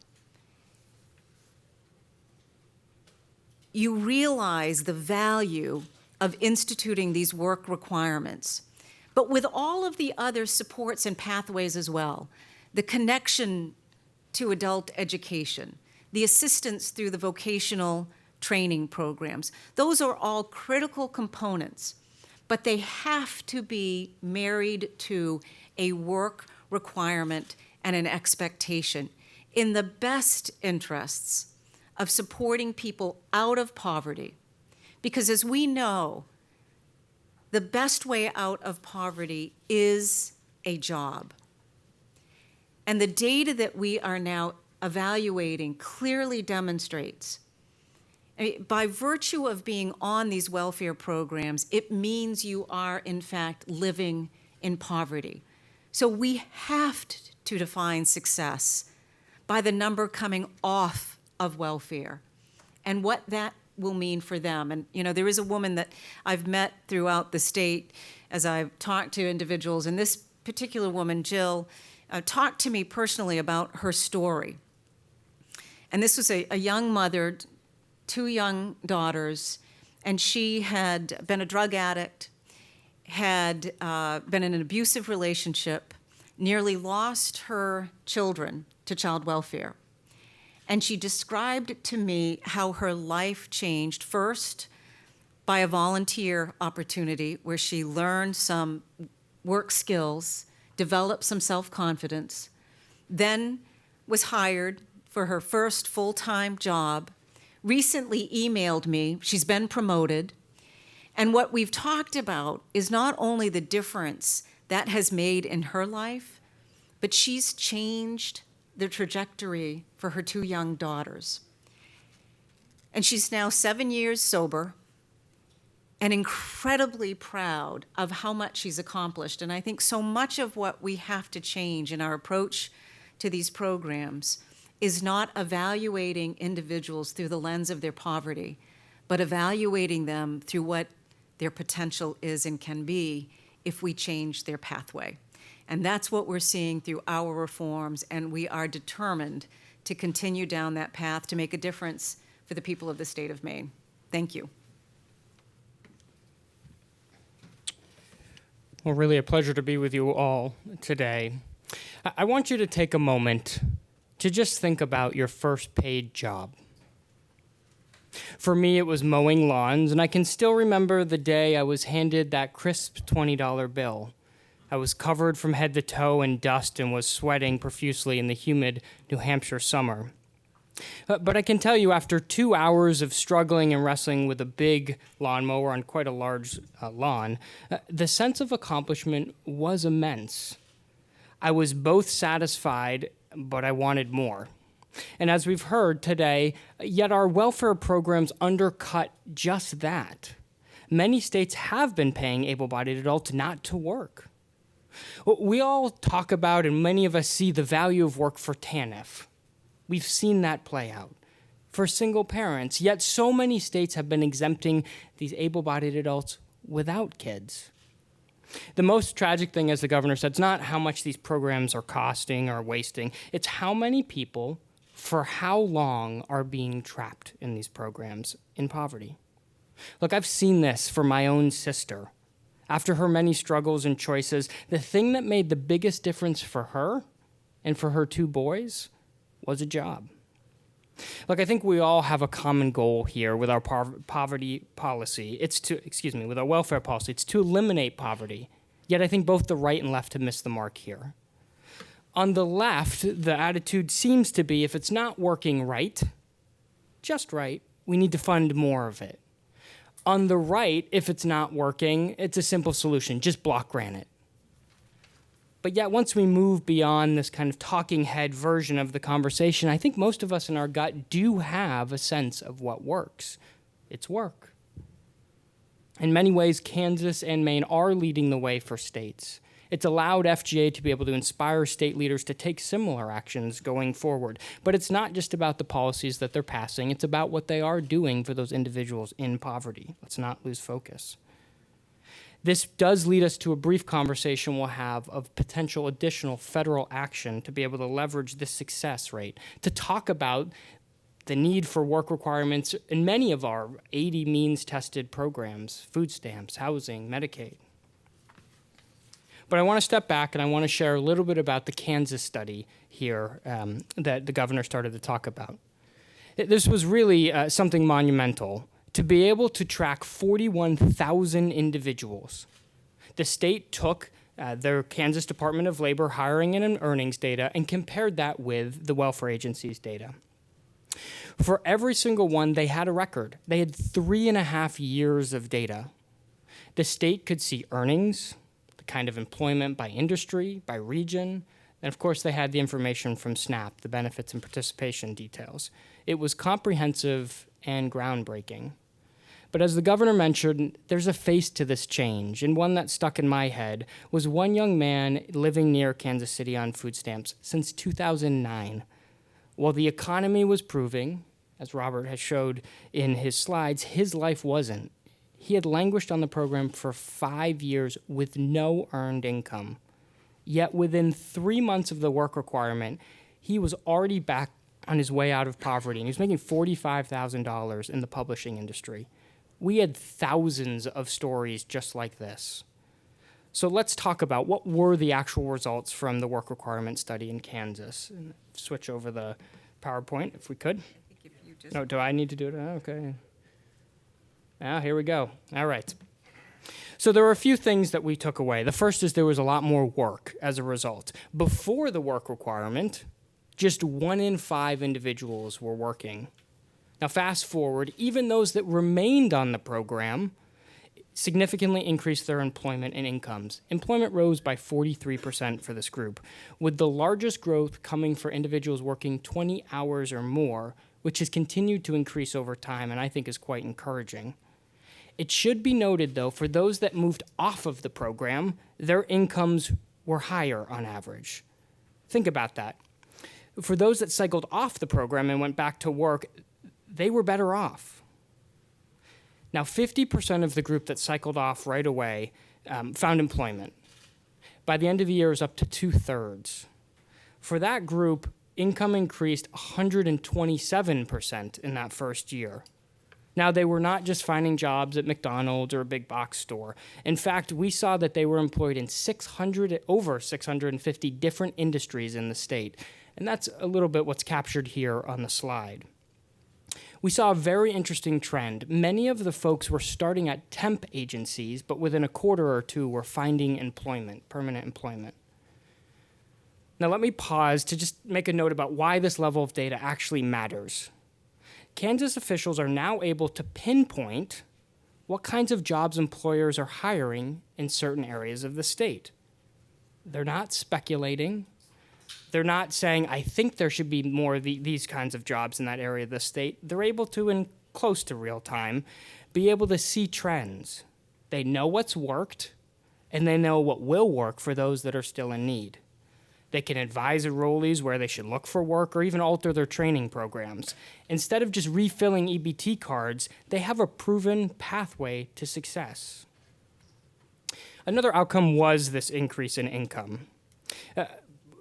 [SPEAKER 8] you realize the value of instituting these work requirements. But with all of the other supports and pathways as well, the connection to adult education, the assistance through the vocational training programs, those are all critical components, but they have to be married to a work requirement and an expectation in the best interests of supporting people out of poverty. Because as we know, the best way out of poverty is a job. And the data that we are now evaluating clearly demonstrates, by virtue of being on these welfare programs, it means you are, in fact, living in poverty. So we have to define success by the number coming off of welfare and what that will mean for them. And, you know, there is a woman that I've met throughout the state as I've talked to individuals, and this particular woman, Jill, talked to me personally about her story. And this was a young mother, 2 young daughters, and she had been a drug addict, had been in an abusive relationship, nearly lost her children to child welfare. And she described to me how her life changed, first by a volunteer opportunity where she learned some work skills, developed some self-confidence, then was hired for her first full-time job, recently emailed me, she's been promoted, and what we've talked about is not only the difference that has made in her life, but she's changed the trajectory for her 2 young daughters. And she's now 7 years sober, and incredibly proud of how much she's accomplished. And I think so much of what we have to change in our approach to these programs is not evaluating individuals through the lens of their poverty, but evaluating them through what their potential is and can be if we change their pathway. And that's what we're seeing through our reforms, and we are determined to continue down that path to make a difference for the people of the state of Maine. Thank you.
[SPEAKER 9] Well, really a pleasure to be with you all today. I want you to take a moment to just think about your first paid job. For me, it was mowing lawns, and I can still remember the day I was handed that crisp $20 bill. I was covered from head to toe in dust and was sweating profusely in the humid New Hampshire summer. But I can tell you, after 2 hours of struggling and wrestling with a big lawnmower on quite a large lawn, the sense of accomplishment was immense. I was both satisfied, but I wanted more. And as we've heard today, yet our welfare programs undercut just that. Many states have been paying able-bodied adults not to work. We all talk about, and many of us see, the value of work for TANF. We've seen that play out for single parents, yet so many states have been exempting these able-bodied adults without kids. The most tragic thing, as the governor said, it's not how much these programs are costing or wasting, it's how many people, for how long, are being trapped in these programs in poverty. Look, I've seen this for my own sister. After her many struggles and choices, the thing that made the biggest difference for her and for her 2 boys was a job. Look, I think we all have a common goal here with our poverty policy. With our welfare policy. It's to eliminate poverty. Yet I think both the right and left have missed the mark here. On the left, the attitude seems to be, if it's not working right, just right, we need to fund more of it. On the right, if it's not working, it's a simple solution, just block grant it. But yet, once we move beyond this kind of talking head version of the conversation, I think most of us in our gut do have a sense of what works. It's work. In many ways, Kansas and Maine are leading the way for states. It's allowed FGA to be able to inspire state leaders to take similar actions going forward. But it's not just about the policies that they're passing, it's about what they are doing for those individuals in poverty. Let's not lose focus. This does lead us to a brief conversation we'll have of potential additional federal action to be able to leverage this success rate, to talk about the need for work requirements in many of our 80 means-tested programs, food stamps, housing, Medicaid. But I want to step back and I want to share a little bit about the Kansas study here that the governor started to talk about. This was really something monumental. To be able to track 41,000 individuals, the state took their Kansas Department of Labor hiring and earnings data and compared that with the welfare agency's data. For every single one, they had a record. They had 3.5 years of data. The state could see earnings, the kind of employment by industry, by region, and of course they had the information from SNAP, the benefits and participation details. It was comprehensive and groundbreaking. But as the governor mentioned, there's a face to this change, and one that stuck in my head was one young man living near Kansas City on food stamps since 2009. While the economy was proving, as Robert has showed in his slides, his life wasn't. He had languished on the program for 5 years with no earned income. Yet within 3 months of the work requirement, he was already back on his way out of poverty, and he was making $45,000 in the publishing industry. We had thousands of stories just like this. So let's talk about what were the actual results from the work requirement study in Kansas. And switch over the PowerPoint if we could. No, do I need to do it? Okay. Now, here we go. All right. So there were a few things that we took away. The first is there was a lot more work as a result. Before the work requirement, just 1 in 5 individuals were working. Now, fast forward, even those that remained on the program significantly increased their employment and incomes. Employment rose by 43% for this group, with the largest growth coming for individuals working 20 hours or more, which has continued to increase over time and I think is quite encouraging. It should be noted, though, for those that moved off of the program, their incomes were higher on average. Think about that. For those that cycled off the program and went back to work, they were better off. Now, 50% of the group that cycled off right away found employment. By the end of the year, it was up to 2/3. For that group, income increased 127% in that first year. Now, they were not just finding jobs at McDonald's or a big box store. In fact, we saw that they were employed in over 650 different industries in the state. And that's a little bit what's captured here on the slide. We saw a very interesting trend. Many of the folks were starting at temp agencies, but within a quarter or two were finding employment, permanent employment. Now let me pause to just make a note about why this level of data actually matters. Kansas officials are now able to pinpoint what kinds of jobs employers are hiring in certain areas of the state. They're not speculating. They're not saying, I think there should be more of these kinds of jobs in that area of the state. They're able to, in close to real time, be able to see trends. They know what's worked, and they know what will work for those that are still in need. They can advise enrollees where they should look for work or even alter their training programs. Instead of just refilling EBT cards, they have a proven pathway to success. Another outcome was this increase in income.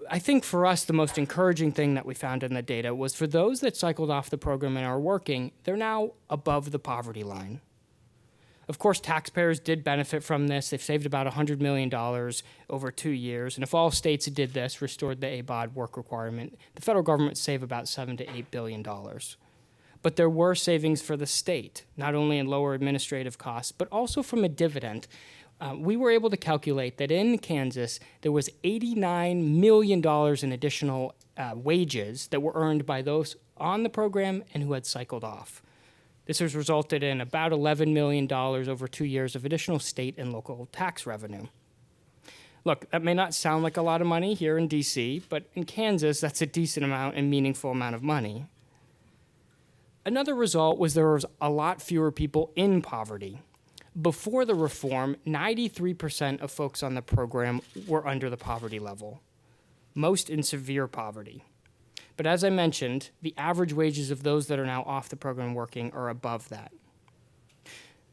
[SPEAKER 9] I think for us, the most encouraging thing that we found in the data was for those that cycled off the program and are working, they're now above the poverty line. Of course, taxpayers did benefit from this. They've saved about $100 million over 2 years. And if all states did this, restored the ABOD work requirement, the federal government would save about $7 to $8 billion. But there were savings for the state, not only in lower administrative costs, but also from a dividend. We were able to calculate that in Kansas, there was $89 million in additional wages that were earned by those on the program and who had cycled off. This has resulted in about $11 million over 2 years of additional state and local tax revenue. Look, that may not sound like a lot of money here in D.C., but in Kansas, that's a decent amount and meaningful amount of money. Another result was there was a lot fewer people in poverty. Before the reform, 93% of folks on the program were under the poverty level, most in severe poverty. But as I mentioned, the average wages of those that are now off the program working are above that.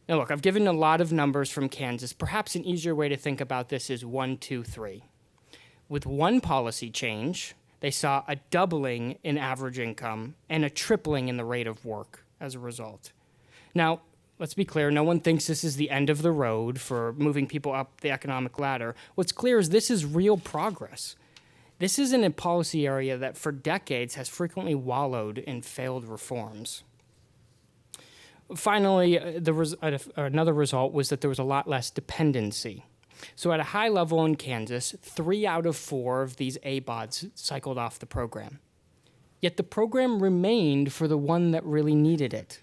[SPEAKER 9] Now look, I've given a lot of numbers from Kansas. Perhaps an easier way to think about this is 1, 2, 3. With one policy change, they saw a doubling in average income and a tripling in the rate of work as a result. Now, let's be clear, no one thinks this is the end of the road for moving people up the economic ladder. What's clear is this is real progress. This isn't a policy area that for decades has frequently wallowed in failed reforms. Finally, another result was that there was a lot less dependency. So at a high level in Kansas, 3 out of 4 of these ABODs cycled off the program. Yet the program remained for the one that really needed it,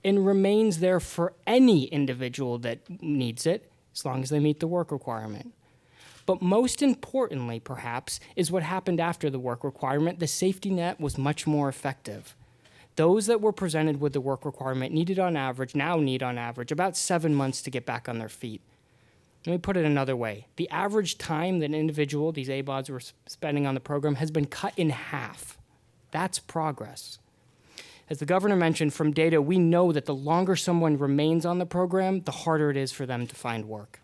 [SPEAKER 9] and remains there for any individual that needs it, as long as they meet the work requirement. But most importantly, perhaps, is what happened after the work requirement. The safety net was much more effective. Those that were presented with the work requirement need on average about 7 months to get back on their feet. Let me put it another way. The average time that an individual, these ABODs, were spending on the program has been cut in half. That's progress. As the governor mentioned, from data, we know that the longer someone remains on the program, the harder it is for them to find work.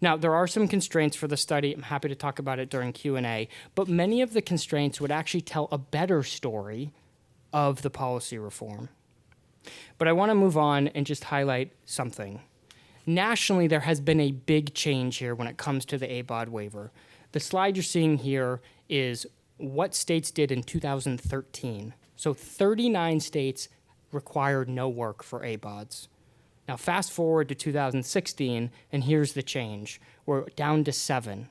[SPEAKER 9] Now, there are some constraints for the study. I'm happy to talk about it during Q&A, but many of the constraints would actually tell a better story of the policy reform. But I want to move on and just highlight something. Nationally, there has been a big change here when it comes to the ABOD waiver. The slide you're seeing here is what states did in 2013. So 39 states required no work for ABODs. Now fast forward to 2016, and here's the change. We're down to 7.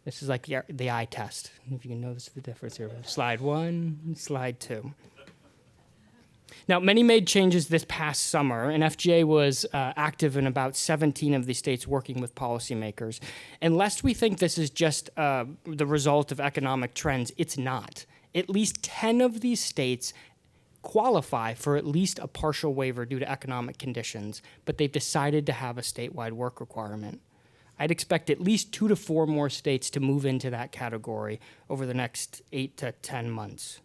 [SPEAKER 9] This is like the eye test, if you can notice the difference here. Slide 1, slide 2. Now, many made changes this past summer, and FGA was active in about 17 of these states working with policymakers. And lest we think this is just the result of economic trends, it's not. At least 10 of these states qualify for at least a partial waiver due to economic conditions, but they've decided to have a statewide work requirement. I'd expect at least 2 to 4 more states to move into that category over the next 8 to 10 months.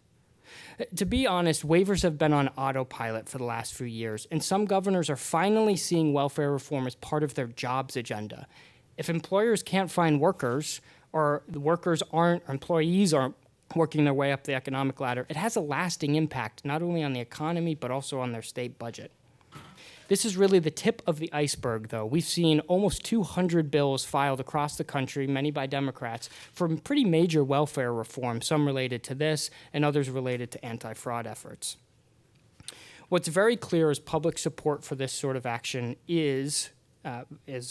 [SPEAKER 9] To be honest, waivers have been on autopilot for the last few years, and some governors are finally seeing welfare reform as part of their jobs agenda. If employers can't find workers, or the employees aren't working their way up the economic ladder, it has a lasting impact not only on the economy, but also on their state budget. This is really the tip of the iceberg, though. We've seen almost 200 bills filed across the country, many by Democrats, for pretty major welfare reform, some related to this and others related to anti-fraud efforts. What's very clear is public support for this sort of action is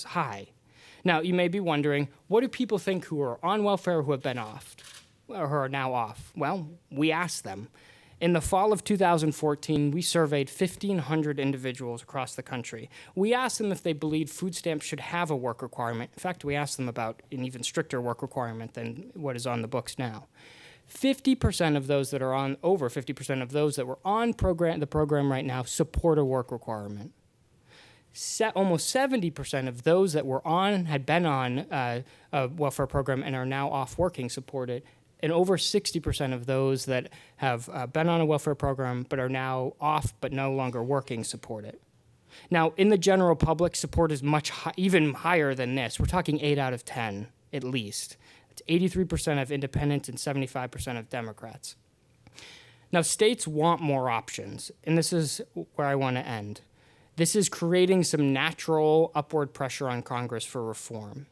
[SPEAKER 9] high. Now, you may be wondering, what do people think who are on welfare who have been off, or who are now off? Well, we asked them. In the fall of 2014, we surveyed 1,500 individuals across the country. We asked them if they believed food stamps should have a work requirement. In fact, we asked them about an even stricter work requirement than what is on the books now. 50% of those that are on, over 50% of those that were on the program right now support a work requirement. Almost 70% of those that were on, had been on a welfare program and are now off working support it. And over 60% of those that have been on a welfare program but are now off but no longer working support it. Now, in the general public, support is even higher than this. We're talking 8 out of 10, at least. It's 83% of independents and 75% of Democrats. Now, states want more options, and this is where I want to end. This is creating some natural upward pressure on Congress for reform.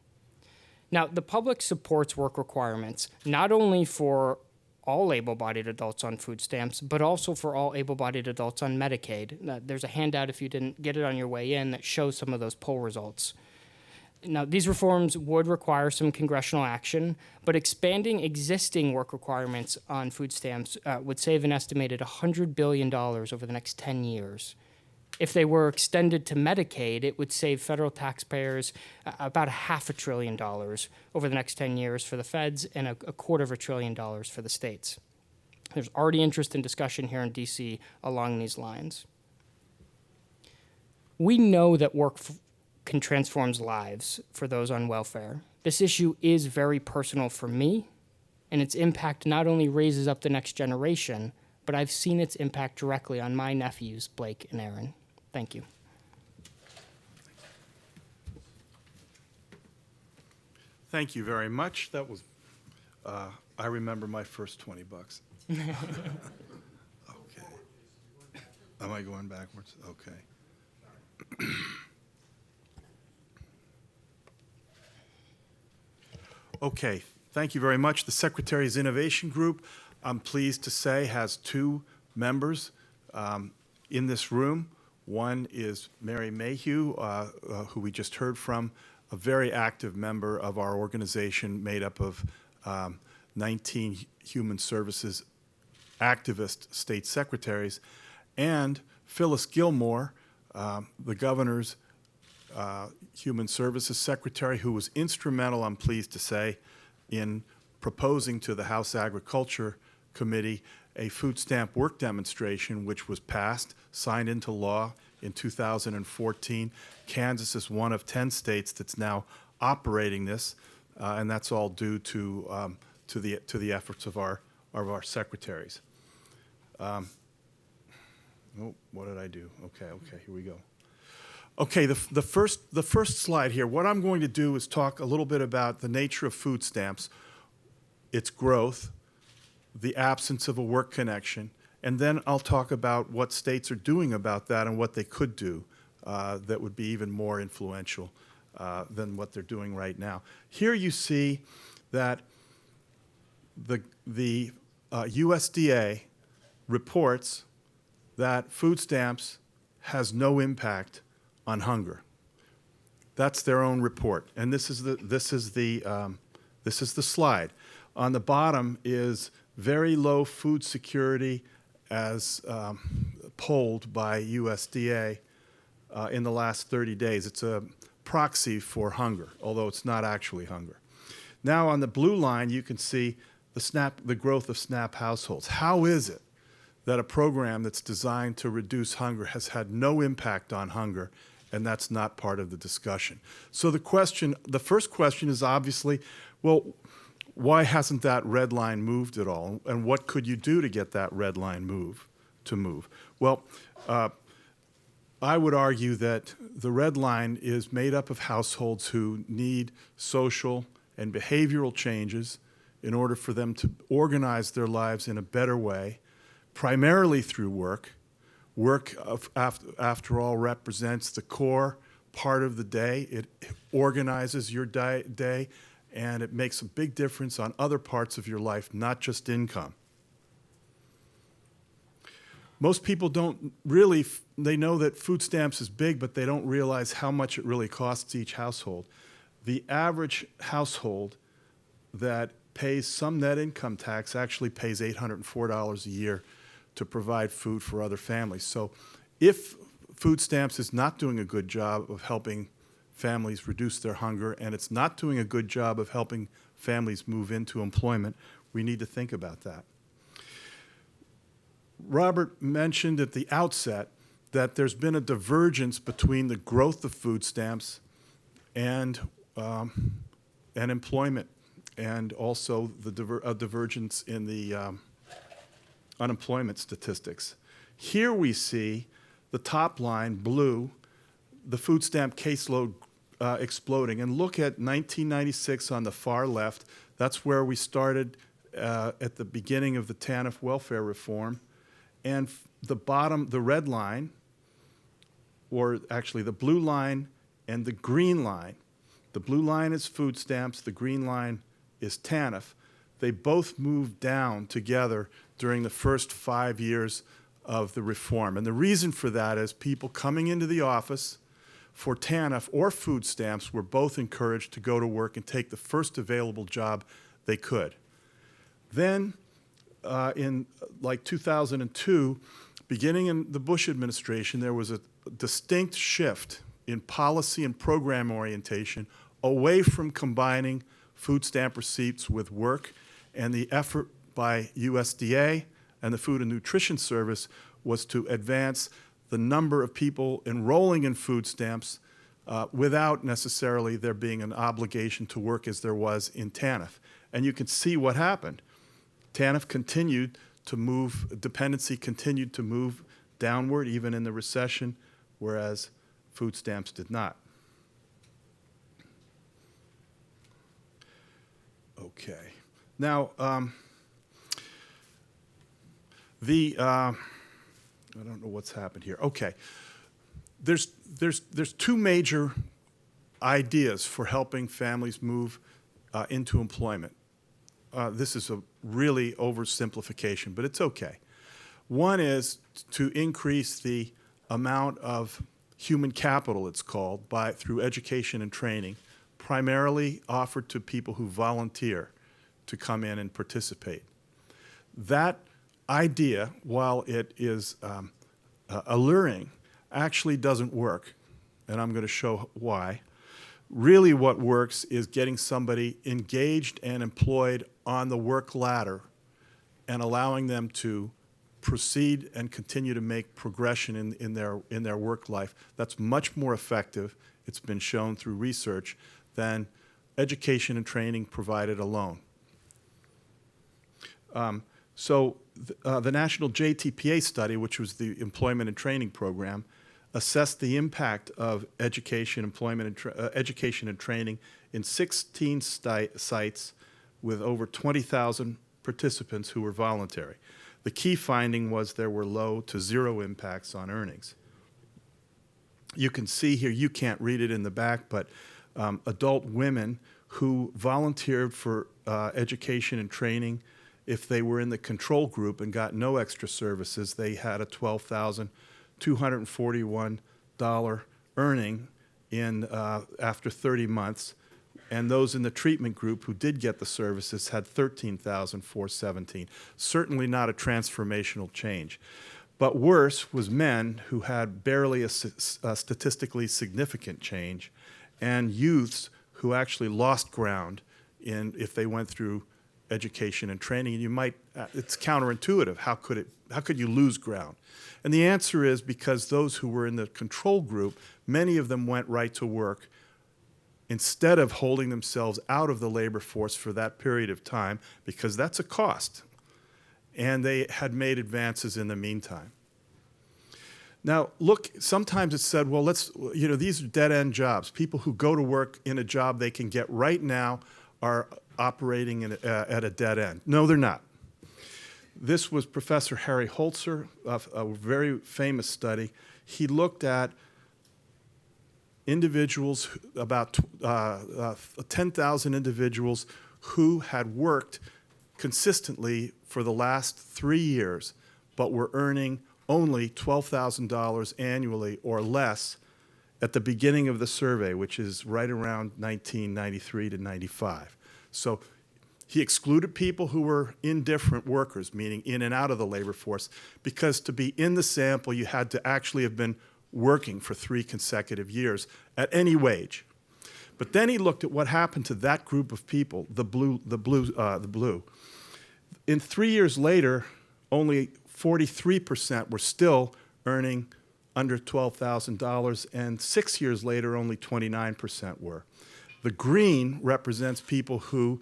[SPEAKER 9] Now, the public supports work requirements, not only for all able-bodied adults on food stamps, but also for all able-bodied adults on Medicaid. There's a handout, if you didn't get it on your way in, that shows some of those poll results. Now, these reforms would require some congressional action, but expanding existing work requirements on food stamps would save an estimated $100 billion over the next 10 years. If they were extended to Medicaid, it would save federal taxpayers about $500 billion over the next 10 years for the feds and $250 billion for the states. There's already interest and discussion here in D.C. along these lines. We know that work can transform lives for those on welfare. This issue is very personal for me, and its impact not only raises up the next generation, but I've seen its impact directly on my nephews, Blake and Aaron. Thank you.
[SPEAKER 10] Thank you very much. That was, I remember my first 20 bucks. Okay. Am I going backwards? Okay. Okay, thank you very much. The Secretary's Innovation Group, I'm pleased to say, has 2 members in this room. One is Mary Mayhew, who we just heard from, a very active member of our organization made up of 19 human services activist state secretaries, and Phyllis Gilmore, the governor's human services secretary, who was instrumental, I'm pleased to say, in proposing to the House Agriculture Committee a food stamp work demonstration, which was passed, signed into law in 2014. Kansas is one of 10 states that's now operating this, and that's all due to the efforts of our secretaries. Oh, what did I do? Okay, here we go. Okay, the first slide here. What I'm going to do is talk a little bit about the nature of food stamps, its growth, the absence of a work connection, and then I'll talk about what states are doing about that and what they could do that would be even more influential than what they're doing right now. Here you see that the USDA reports that food stamps has no impact on hunger. That's their own report, and this is the slide. On the bottom is very low food security as polled by USDA in the last 30 days. It's a proxy for hunger, although it's not actually hunger. Now on the blue line, you can see the growth of SNAP households. How is it that a program that's designed to reduce hunger has had no impact on hunger, and that's not part of the discussion. So the first question is obviously, well, why hasn't that red line moved at all? And what could you do to get that red line to move? Well, I would argue that the red line is made up of households who need social and behavioral changes in order for them to organize their lives in a better way, primarily through work. Work, after all, represents the core part of the day. It organizes your day, and it makes a big difference on other parts of your life, not just income. Most people don't really, they know that food stamps is big, but they don't realize how much it really costs each household. The average household that pays some net income tax actually pays $804 a year to provide food for other families. So if food stamps is not doing a good job of helping families reduce their hunger, and it's not doing a good job of helping families move into employment, we need to think about that. Robert mentioned at the outset that there's been a divergence between the growth of food stamps and employment, and also a divergence in the unemployment statistics. Here we see the top line, blue, the food stamp caseload exploding. And look at 1996 on the far left. That's where we started at the beginning of the TANF welfare reform. And the bottom, the red line, or actually the blue line and the green line. The blue line is food stamps, the green line is TANF. They both moved down together during the first 5 years of the reform. And the reason for that is people coming into the office for TANF or food stamps were both encouraged to go to work and take the first available job they could. Then in like 2002, beginning in the Bush administration, there was a distinct shift in policy and program orientation away from combining food stamp receipts with work, and the effort by USDA and the Food and Nutrition Service was to advance the number of people enrolling in food stamps without necessarily there being an obligation to work as there was in TANF. And you can see what happened. TANF continued to move, dependency continued to move downward even in the recession, whereas food stamps did not. Okay. Now, I don't know what's happened here. Okay. There's two major ideas for helping families move into employment. This is a really oversimplification, but it's okay. One is to increase the amount of human capital, it's called, through education and training, primarily offered to people who volunteer to come in and participate. That idea, while it is alluring, actually doesn't work, and I'm going to show why. Really what works is getting somebody engaged and employed on the work ladder and allowing them to proceed and continue to make progression in their work life. That's much more effective, it's been shown through research, than education and training provided alone. The National JTPA study, which was the employment and training program, assessed the impact of education, education and training in 16 sites with over 20,000 participants who were voluntary. The key finding was there were low to zero impacts on earnings. You can see here, you can't read it in the back, but adult women who volunteered for education and training, if they were in the control group and got no extra services, they had a $12,241 earning after 30 months. And those in the treatment group who did get the services had $13,417. Certainly not a transformational change. But worse was men who had barely a statistically significant change, and youths who actually lost ground if they went through education and training, and you might, it's counterintuitive. How could you lose ground? And the answer is because those who were in the control group, many of them went right to work instead of holding themselves out of the labor force for that period of time, because that's a cost. And they had made advances in the meantime. Now, look, sometimes it's said, well, these are dead-end jobs. People who go to work in a job they can get right now are operating at a dead end. No, they're not. This was Professor Harry Holzer, a very famous study. He looked at individuals, about 10,000 individuals who had worked consistently for the last 3 years, but were earning only $12,000 annually or less at the beginning of the survey, which is right around 1993 to 95. So he excluded people who were indifferent workers, meaning in and out of the labor force, because to be in the sample, you had to actually have been working for 3 consecutive years at any wage. But then he looked at what happened to that group of people, the blue. In 3 years later, only 43% were still earning under $12,000, and 6 years later, only 29% were. The green represents people who,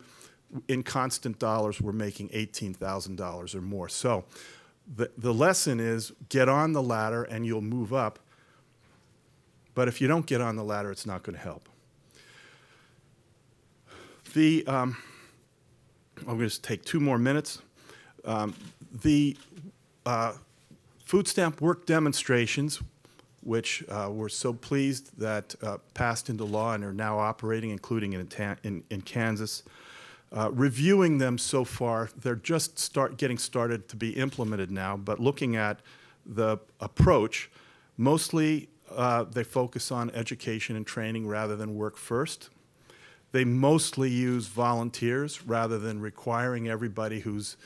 [SPEAKER 10] in constant dollars, were making $18,000 or more. So the lesson is get on the ladder and you'll move up. But if you don't get on the ladder, it's not going to help. I'm going to take 2 more minutes. The food stamp work demonstrations, which we're so pleased that passed into law and are now operating, including in Kansas. Reviewing them so far, they're just getting started to be implemented now, but looking at the approach, mostly they focus on education and training rather than work first. They mostly use volunteers rather than requiring everybody who's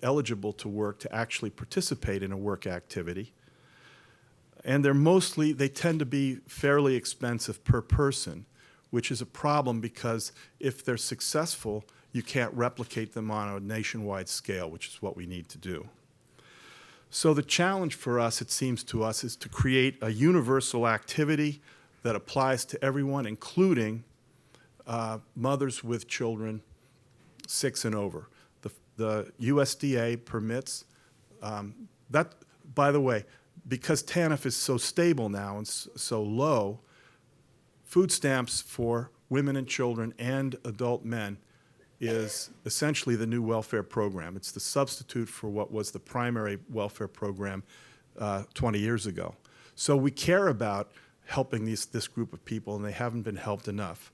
[SPEAKER 10] eligible to work to actually participate in a work activity. And they tend to be fairly expensive per person, which is a problem because if they're successful, you can't replicate them on a nationwide scale, which is what we need to do. So the challenge for us, it seems to us, is to create a universal activity that applies to everyone, including mothers with children 6 and over. The USDA permits that, by the way, because TANF is so stable now and so low, food stamps for women and children and adult men is essentially the new welfare program. It's the substitute for what was the primary welfare program 20 years ago. So we care about helping this group of people, and they haven't been helped enough.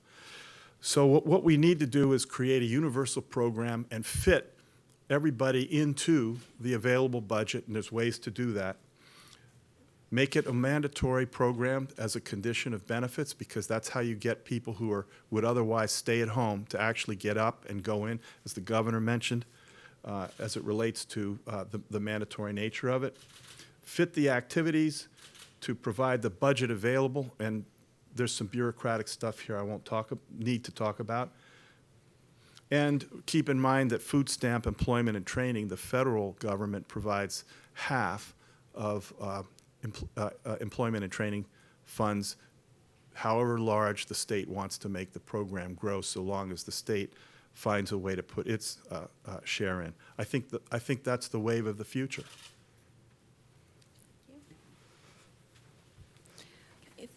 [SPEAKER 10] So what we need to do is create a universal program and fit everybody into the available budget, and there's ways to do that. Make it a mandatory program as a condition of benefits, because that's how you get people who would otherwise stay at home to actually get up and go in, as the governor mentioned, as it relates to the mandatory nature of it. Fit the activities to provide the budget available, and there's some bureaucratic stuff here I won't need to talk about. And keep in mind that food stamp employment and training, the federal government provides half of employment and training funds, however large the state wants to make the program grow, so long as the state finds a way to put its share in. I think that's the wave of the future.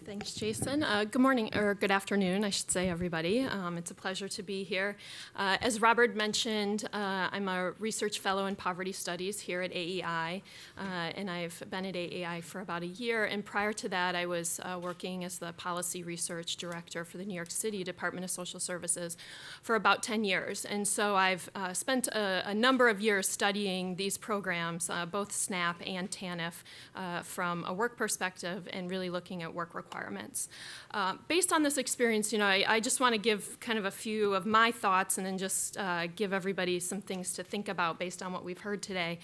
[SPEAKER 11] Thanks, Jason. Good morning, or good afternoon, I should say, everybody. It's a pleasure to be here. As Robert mentioned, I'm a research fellow in poverty studies here at AEI, and I've been at AEI for about a year. And prior to that, I was working as the policy research director for the New York City Department of Social Services for about 10 years. And so I've spent a number of years studying these programs, both SNAP and TANF, from a work perspective and really looking at work requirements. Based on this experience, I just want to give kind of a few of my thoughts and then just give everybody some things to think about based on what we've heard today.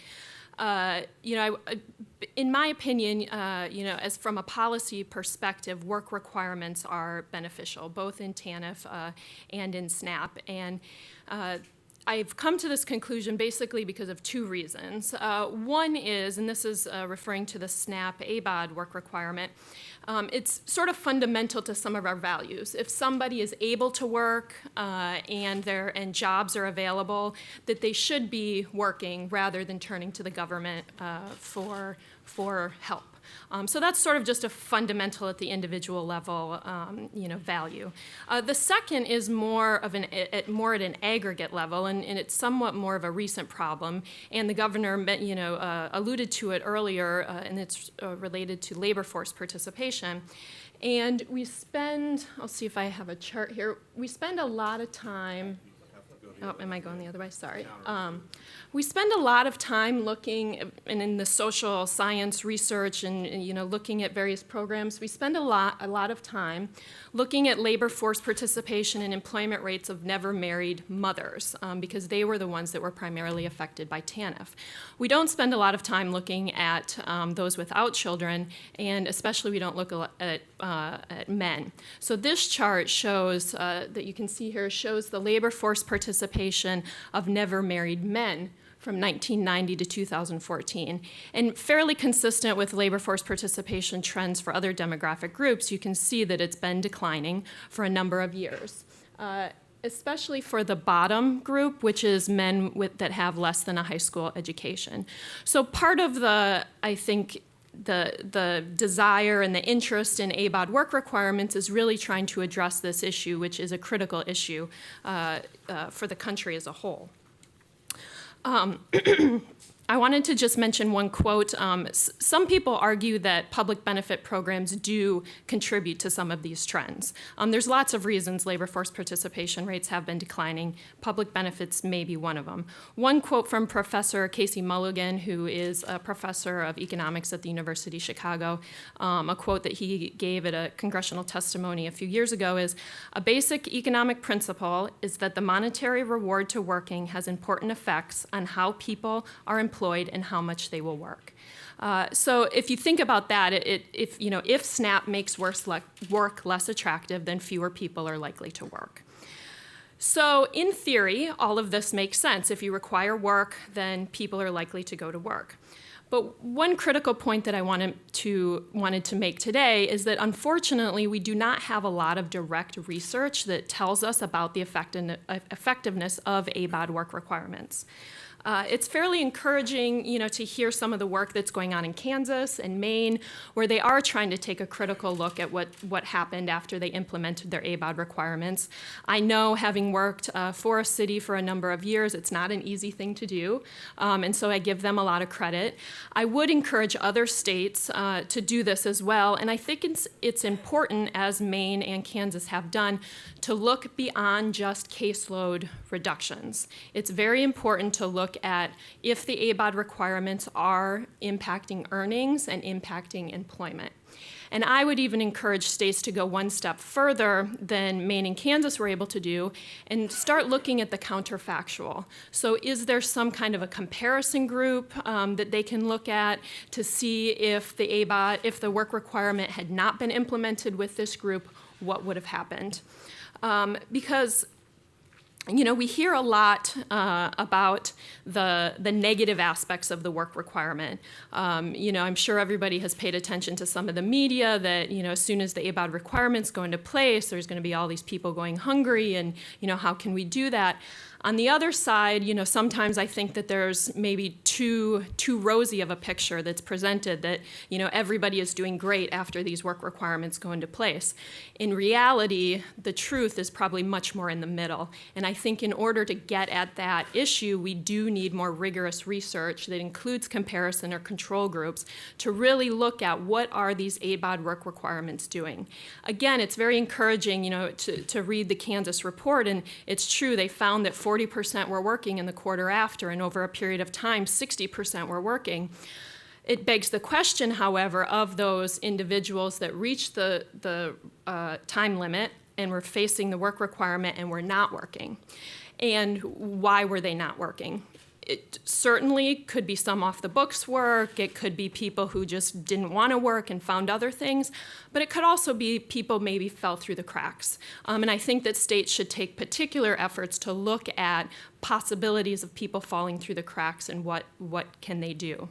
[SPEAKER 11] In my opinion, as from a policy perspective, work requirements are beneficial, both in TANF and in SNAP. And I've come to this conclusion basically because of two reasons. One is, and this is referring to the SNAP ABOD work requirement, it's sort of fundamental to some of our values. If somebody is able to work and jobs are available, that they should be working rather than turning to the government for help. So that's sort of just a fundamental at the individual level, value. The second is more at an aggregate level, and it's somewhat more of a recent problem. And the governor, alluded to it earlier, and it's related to labor force participation. And we spend, I'll see if I have a chart here. We spend a lot of time. Oh, am I going the other way? Sorry. We spend a lot of time looking, and in the social science research and looking at various programs, we spend a lot of time looking at labor force participation and employment rates of never married mothers, because they were the ones that were primarily affected by TANF. We don't spend a lot of time looking at those without children, and especially we don't look at men. So this chart shows, that you can see here, shows the labor force participation of never married men from 1990 to 2014. And fairly consistent with labor force participation trends for other demographic groups, you can see that it's been declining for a number of years, especially for the bottom group, which is men that have less than a high school education. So part of the desire and the interest in ABOD work requirements is really trying to address this issue, which is a critical issue for the country as a whole. I wanted to just mention one quote. Some people argue that public benefit programs do contribute to some of these trends. There's lots of reasons labor force participation rates have been declining. Public benefits may be one of them. One quote from Professor Casey Mulligan, who is a professor of economics at the University of Chicago, a quote that he gave at a congressional testimony a few years ago is, "A basic economic principle is that the monetary reward to working has important effects on how people are employed and how much they will work." So if you think about that, if SNAP makes work less attractive, then fewer people are likely to work. So in theory, all of this makes sense. If you require work, then people are likely to go to work. But one critical point that I wanted to make today is that unfortunately we do not have a lot of direct research that tells us about the effectiveness of ABOD work requirements. It's fairly encouraging, to hear some of the work that's going on in Kansas and Maine, where they are trying to take a critical look at what happened after they implemented their ABOD requirements. I know, having worked for a city for a number of years, it's not an easy thing to do, and so I give them a lot of credit. I would encourage other states to do this as well, and I think it's important, as Maine and Kansas have done, to look beyond just caseload reductions. It's very important to look at if the ABOD requirements are impacting earnings and impacting employment. And I would even encourage states to go one step further than Maine and Kansas were able to do and start looking at the counterfactual. So is there some kind of a comparison group that they can look at to see if the work requirement had not been implemented with this group, what would have happened? Because we hear a lot about the negative aspects of the work requirement. I'm sure everybody has paid attention to some of the media that, as soon as the ABOD requirements go into place, there's going to be all these people going hungry, and, how can we do that? On the other side, sometimes I think that there's maybe too rosy of a picture that's presented that, everybody is doing great after these work requirements go into place. In reality, the truth is probably much more in the middle. And I think in order to get at that issue, we do need more rigorous research that includes comparison or control groups to really look at what are these ABOD work requirements doing. Again, it's very encouraging, to read the Kansas report, and it's true, they found that 40% were working in the quarter after, and over a period of time, 60% were working. It begs the question, however, of those individuals that reached the time limit and were facing the work requirement and were not working. And why were they not working? It certainly could be some off the books work. It could be people who just didn't want to work and found other things. But it could also be people maybe fell through the cracks. And I think that states should take particular efforts to look at possibilities of people falling through the cracks and what can they do.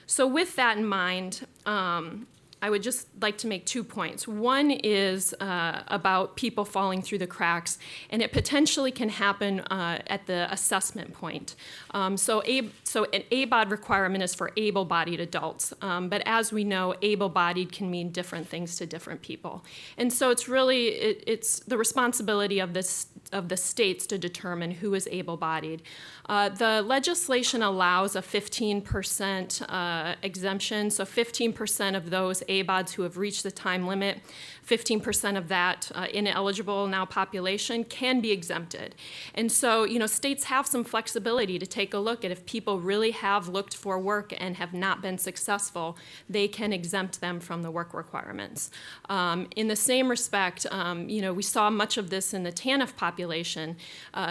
[SPEAKER 11] So with that in mind, I would just like to make 2 points. One is about people falling through the cracks, and it potentially can happen at the assessment point. So an ABOD requirement is for able-bodied adults, but as we know, able-bodied can mean different things to different people. And so it's really, it's the responsibility of the states to determine who is able-bodied. The legislation allows a 15% exemption, so 15% of those ABODs who have reached the time limit, 15% of that ineligible now population can be exempted. And so, states have some flexibility to take a look at if people really have looked for work and have not been successful, they can exempt them from the work requirements. In the same respect, we saw much of this in the TANF population.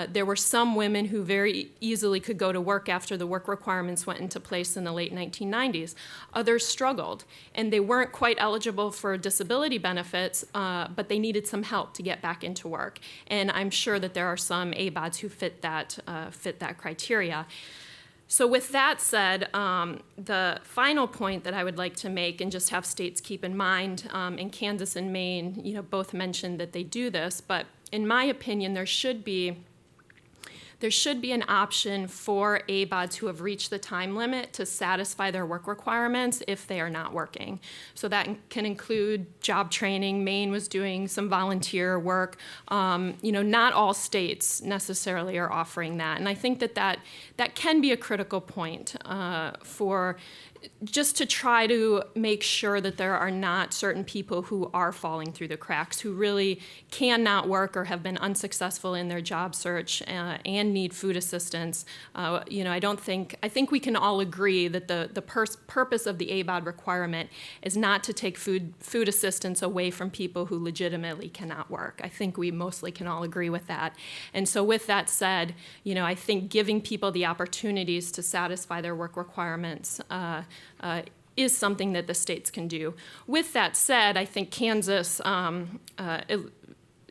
[SPEAKER 11] There were some women who very easily could go to work after the work requirements went into place in the late 1990s. Others struggled, and they weren't quite eligible for disability benefits, but they needed some help to get back into work. And I'm sure that there are some ABODs who fit that criteria. So with that said, the final point that I would like to make, and just have states keep in mind, in Kansas and Maine, both mentioned that they do this, but in my opinion, there should be an option for ABODs who have reached the time limit to satisfy their work requirements if they are not working. So that can include job training. Maine was doing some volunteer work. Not all states necessarily are offering that. And I think that can be a critical point for just to try to make sure that there are not certain people who are falling through the cracks, who really cannot work or have been unsuccessful in their job search and need food assistance. I think we can all agree that the purpose of the ABOD requirement is not to take food assistance away from people who legitimately cannot work. I think we mostly can all agree with that. And so with that said, I think giving people the opportunities to satisfy their work requirements is something that the states can do. With that said, I think Kansas,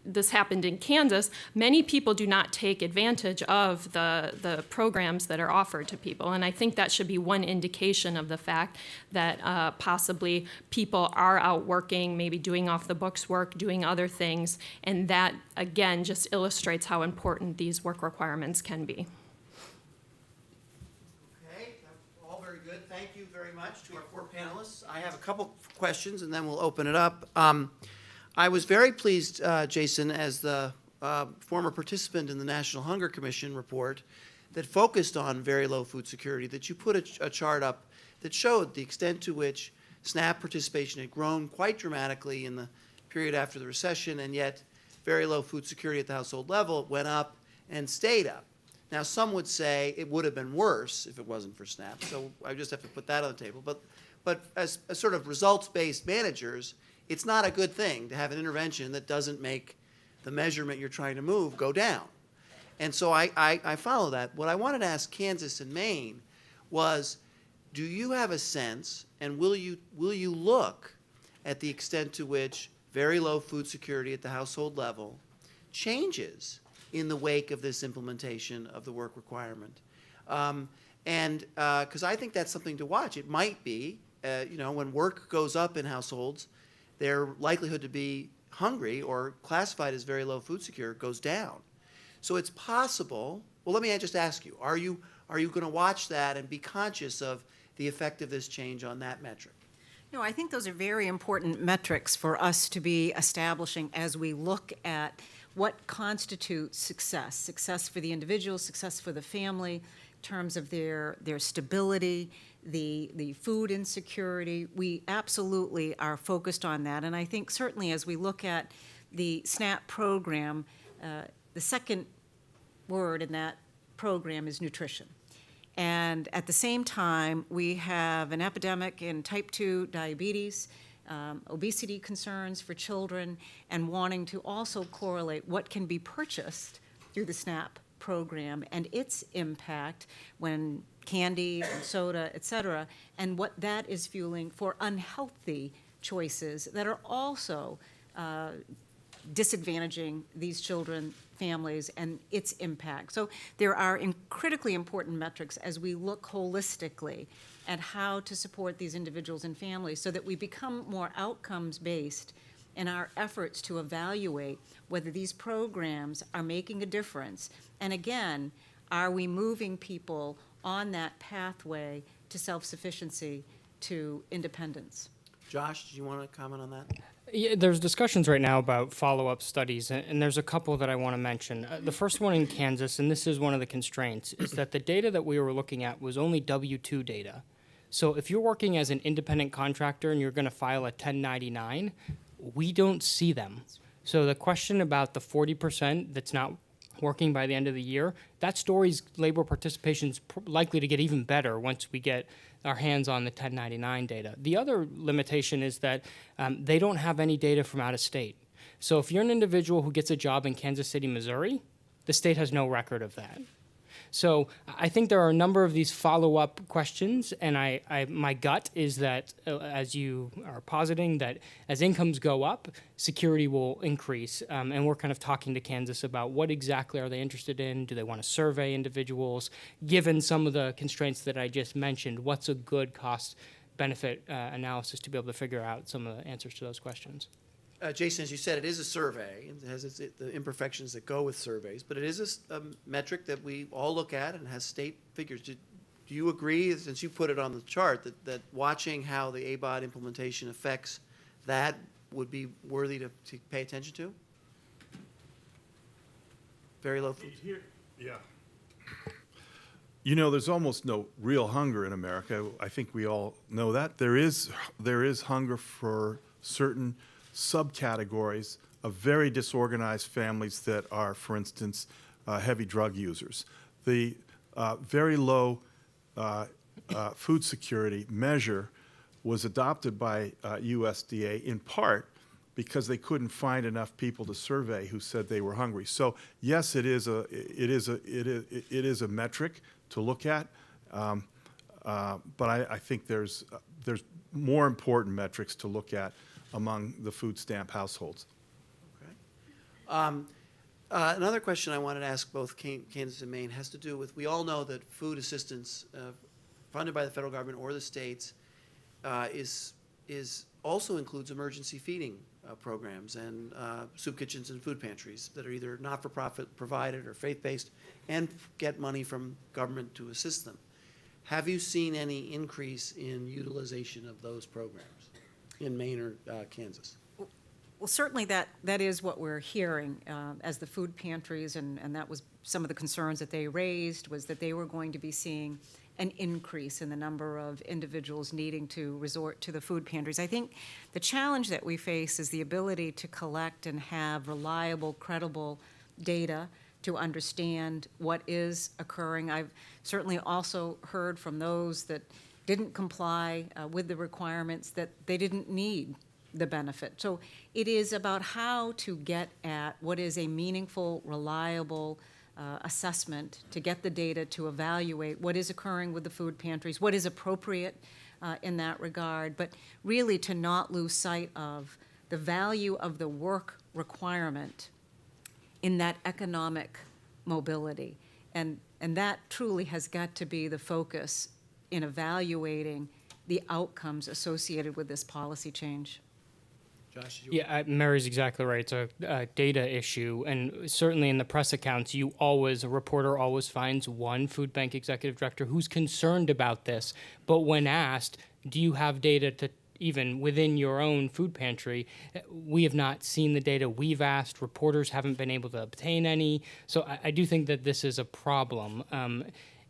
[SPEAKER 11] this happened in Kansas, many people do not take advantage of the programs that are offered to people. And I think that should be one indication of the fact that possibly people are out working, maybe doing off-the-books work, doing other things, and that, again, just illustrates how important these work requirements can be.
[SPEAKER 1] Thank you very much to our 4 panelists. I have a couple questions, and then we'll open it up. I was very pleased, Jason, as the former participant in the National Hunger Commission report that focused on very low food security, that you put a chart up that showed the extent to which SNAP participation had grown quite dramatically in the period after the recession, and yet very low food security at the household level went up and stayed up. Now, some would say it would have been worse if it wasn't for SNAP, so I just have to put that on the table. But as sort of results-based managers, it's not a good thing to have an intervention that doesn't make the measurement you're trying to move go down. And so I follow that. What I wanted to ask Kansas and Maine was, do you have a sense, and will you look at the extent to which very low food security at the household level changes in the wake of this implementation of the work requirement? Because I think that's something to watch. It might be, when work goes up in households, their likelihood to be hungry or classified as very low food secure goes down. So it's possible. Well, let me just ask you, are you going to watch that and be conscious of the effect of this change on that metric?
[SPEAKER 8] No, I think those are very important metrics for us to be establishing as we look at what constitutes success for the individual, success for the family, in terms of their stability, the food insecurity. We absolutely are focused on that. And I think certainly as we look at the SNAP program, the second word in that program is nutrition. And at the same time, we have an epidemic in type 2 diabetes, obesity concerns for children, and wanting to also correlate what can be purchased through the SNAP program and its impact when candy and soda, et cetera, and what that is fueling for unhealthy choices that are also disadvantaging these children, families, and its impact. So there are critically important metrics as we look holistically at how to support these individuals and families so that we become more outcomes-based in our efforts to evaluate whether these programs are making a difference. And again, are we moving people on that pathway to self-sufficiency, to independence?
[SPEAKER 1] Josh, do you want to comment on that?
[SPEAKER 9] Yeah, there's discussions right now about follow-up studies, and there's a couple that I want to mention. The first one in Kansas, and this is one of the constraints, is that the data that we were looking at was only W-2 data. So if you're working as an independent contractor and you're going to file a 1099, we don't see them. So the question about the 40% that's not working by the end of the year, that story's labor participation is likely to get even better once we get our hands on the 1099 data. The other limitation is that they don't have any data from out of state. So if you're an individual who gets a job in Kansas City, Missouri, the state has no record of that. So I think there are a number of these follow-up questions, and my gut is that, as you are positing, that as incomes go up, security will increase, and we're kind of talking to Kansas about what exactly are they interested in. Do they want to survey individuals? Given some of the constraints that I just mentioned, what's a good cost-benefit analysis to be able to figure out some of the answers to those questions?
[SPEAKER 1] Jason, as you said, it is a survey. It has the imperfections that go with surveys, but it is a metric that we all look at and has state figures. Do you agree, since you put it on the chart, that watching how the ABOD implementation affects that would be worthy to pay attention to? Very low food.
[SPEAKER 10] Yeah. You know, there's almost no real hunger in America. I think we all know that. There is hunger for certain subcategories of very disorganized families that are, for instance, heavy drug users. The very low food security measure was adopted by USDA in part because they couldn't find enough people to survey who said they were hungry. So yes, it is a metric to look at, but I think there's more important metrics to look at among the food stamp households.
[SPEAKER 1] Okay. Another question I wanted to ask both Kansas and Maine has to do with, we all know that food assistance funded by the federal government or the states also includes emergency feeding programs and soup kitchens and food pantries that are either not-for-profit provided or faith-based and get money from government to assist them. Have you seen any increase in utilization of those programs in Maine or Kansas?
[SPEAKER 8] Well, certainly that is what we're hearing as the food pantries, and that was some of the concerns that they raised, was that they were going to be seeing an increase in the number of individuals needing to resort to the food pantries. I think the challenge that we face is the ability to collect and have reliable, credible data to understand what is occurring. I've certainly also heard from those that didn't comply with the requirements that they didn't need the benefit. So it is about how to get at what is a meaningful, reliable assessment to get the data to evaluate what is occurring with the food pantries, what is appropriate in that regard, but really to not lose sight of the value of the work requirement in that economic mobility. And that truly has got to be the focus in evaluating the outcomes associated with this policy change.
[SPEAKER 1] Josh,
[SPEAKER 9] Yeah, Mary's exactly right. It's a data issue, and certainly in the press accounts, a reporter always finds one food bank executive director who's concerned about this. But when asked, do you have data to even within your own food pantry, we have not seen the data. We've asked, reporters haven't been able to obtain any. So I do think that this is a problem.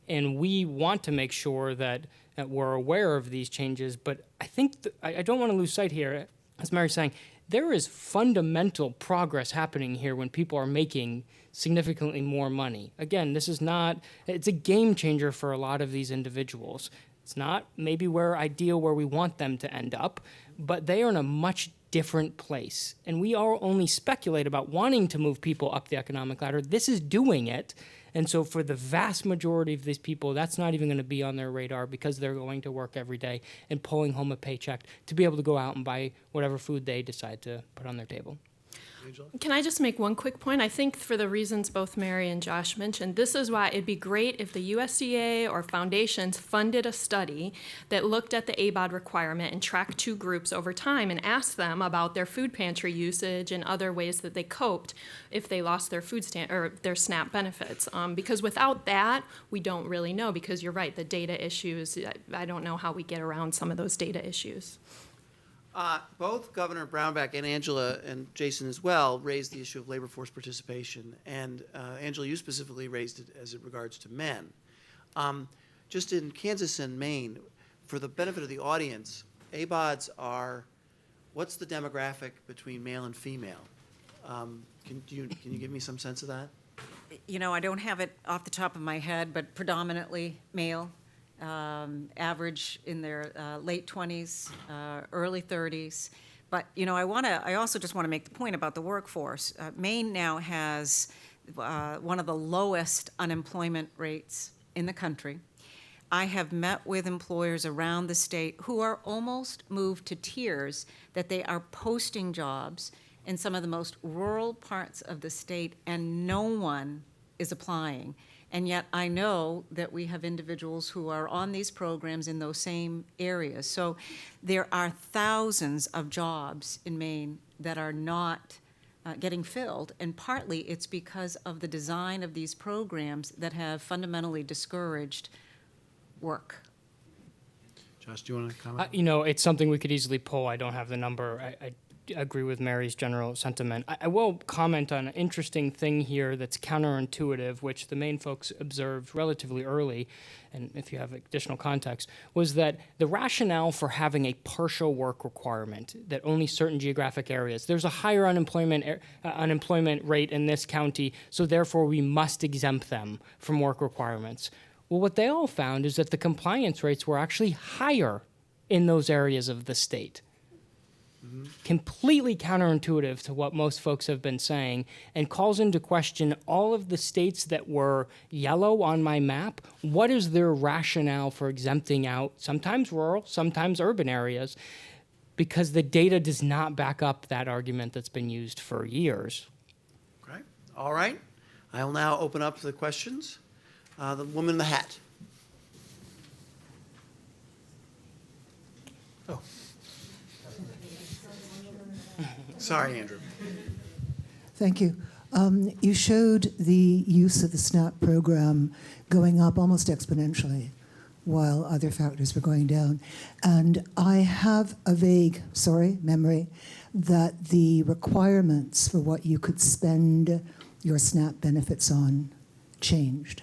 [SPEAKER 9] And we want to make sure that we're aware of these changes. But I think I don't want to lose sight here, as Mary's saying, there is fundamental progress happening here when people are making significantly more money. Again, it's a game changer for a lot of these individuals. It's not maybe where we want them to end up, but they are in a much different place. And we all only speculate about wanting to move people up the economic ladder. This is doing it. And so for the vast majority of these people, that's not even going to be on their radar because they're going to work every day and pulling home a paycheck to be able to go out and buy whatever food they decide to put on their table.
[SPEAKER 11] Can I just make one quick point? I think for the reasons both Mary and Josh mentioned, this is why it'd be great if the USDA or foundations funded a study that looked at the ABOD requirement and tracked two groups over time and asked them about their food pantry usage and other ways that they coped if they lost their food stamp or their SNAP benefits. Because without that, we don't really know, because you're right, the data issues, I don't know how we get around some of those data issues.
[SPEAKER 1] Both Governor Brownback and Angela and Jason as well raised the issue of labor force participation. And Angela, you specifically raised it as it regards to men. Just in Kansas and Maine, for the benefit of the audience, ABODs are, what's the demographic between male and female? Can you give me some sense of that?
[SPEAKER 8] You know, I don't have it off the top of my head, but predominantly male. Average in their late 20s, early 30s. But, you know, I also just want to make the point about the workforce. Maine now has one of the lowest unemployment rates in the country. I have met with employers around the state who are almost moved to tears that they are posting jobs in some of the most rural parts of the state and no one is applying. And yet I know that we have individuals who are on these programs in those same areas. So there are thousands of jobs in Maine that are not getting filled, and partly it's because of the design of these programs that have fundamentally discouraged work.
[SPEAKER 1] Josh, do you want to comment?
[SPEAKER 9] You know, it's something we could easily pull. I don't have the number. I agree with Mary's general sentiment. I will comment on an interesting thing here that's counterintuitive, which the Maine folks observed relatively early, and if you have additional context, was that the rationale for having a partial work requirement that only certain geographic areas, there's a higher unemployment rate in this county, so therefore we must exempt them from work requirements. Well, what they all found is that the compliance rates were actually higher in those areas of the state. Completely counterintuitive to what most folks have been saying, and calls into question all of the states that were yellow on my map. What is their rationale for exempting out sometimes rural, sometimes urban areas? Because the data does not back up that argument that's been used for years.
[SPEAKER 1] Okay. All right. I will now open up the questions. The woman in the hat. Oh. Sorry, Andrew.
[SPEAKER 12] Thank you. You showed the use of the SNAP program going up almost exponentially while other factors were going down. And I have a vague, memory that the requirements for what you could spend your SNAP benefits on changed.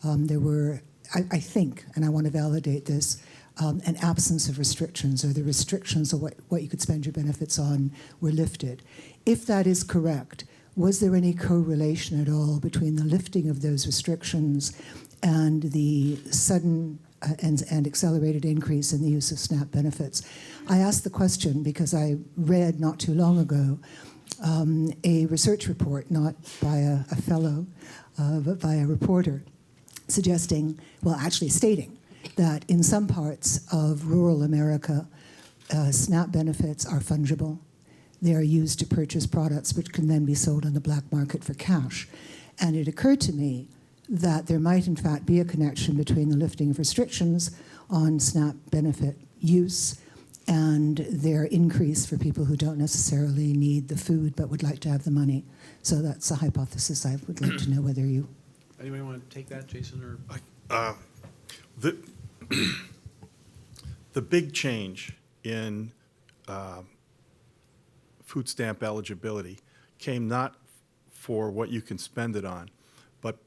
[SPEAKER 12] There were, I think, and I want to validate this, an absence of restrictions, or the restrictions of what you could spend your benefits on were lifted. If that is correct, was there any correlation at all between the lifting of those restrictions and the sudden and accelerated increase in the use of SNAP benefits? I ask the question because I read not too long ago a research report, not by a fellow, but by a reporter, suggesting, well, actually stating, that in some parts of rural America, SNAP benefits are fungible. They are used to purchase products which can then be sold on the black market for cash. And it occurred to me that there might in fact be a connection between the lifting of restrictions on SNAP benefit use and their increase for people who don't necessarily need the food but would like to have the money. So that's a hypothesis. I would like to know whether you...
[SPEAKER 1] Anybody want to take that, Jason? Or
[SPEAKER 10] The big change in food stamp eligibility came not for what you can spend it on, but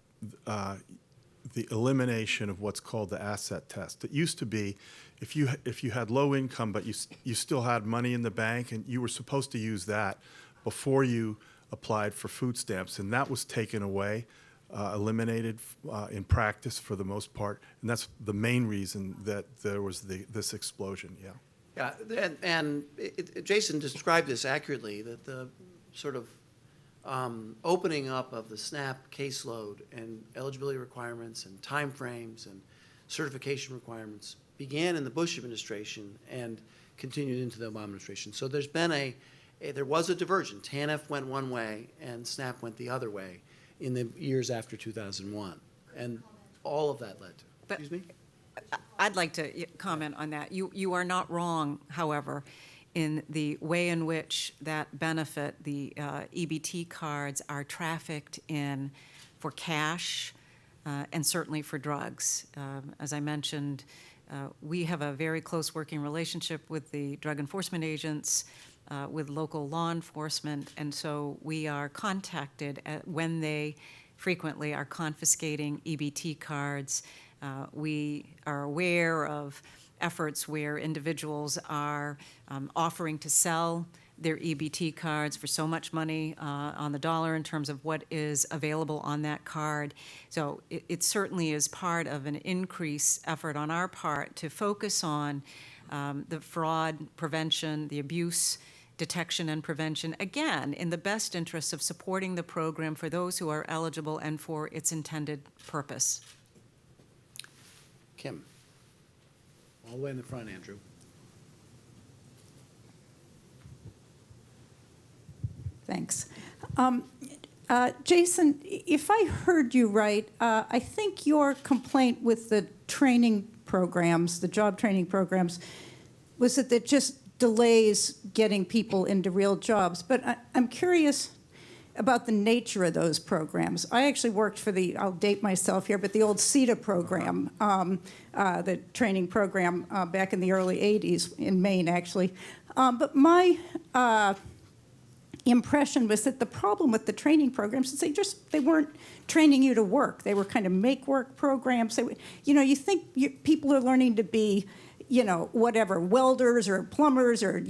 [SPEAKER 10] the elimination of what's called the asset test. It used to be if you had low income but you still had money in the bank, and you were supposed to use that before you applied for food stamps, and that was taken away. Eliminated in practice for the most part, and that's the main reason that there was this explosion. Yeah.
[SPEAKER 1] Yeah, and Jason described this accurately, that the sort of opening up of the SNAP caseload and eligibility requirements and timeframes and certification requirements began in the Bush administration and continued into the Obama administration. So there's been there was a diversion. TANF went one way and SNAP went the other way in the years after 2001. And all of that led to,
[SPEAKER 8] But-
[SPEAKER 1] excuse me?
[SPEAKER 8] I'd like to comment on that. You are not wrong, however, in the way in which that benefit, the EBT cards, are trafficked in for cash and certainly for drugs. As I mentioned, we have a very close working relationship with the drug enforcement agents, with local law enforcement, and so we are contacted when they frequently are confiscating EBT cards. We are aware of efforts where individuals are offering to sell their EBT cards for so much money on the dollar in terms of what is available on that card. So it certainly is part of an increased effort on our part to focus on the fraud prevention, the abuse detection and prevention, again, in the best interests of supporting the program for those who are eligible and for its intended purpose.
[SPEAKER 1] Kim. All the way in the front, Andrew.
[SPEAKER 13] Thanks. Jason, if I heard you right, I think your complaint with the training programs, the job training programs, was that it just delays getting people into real jobs. But I'm curious about the nature of those programs. I actually worked for I'll date myself here, but the old CETA program, the training program back in the early 80s in Maine, actually. But my impression was that the problem with the training programs is they weren't training you to work. They were kind of make-work programs. You think people are learning to be whatever, welders or plumbers or,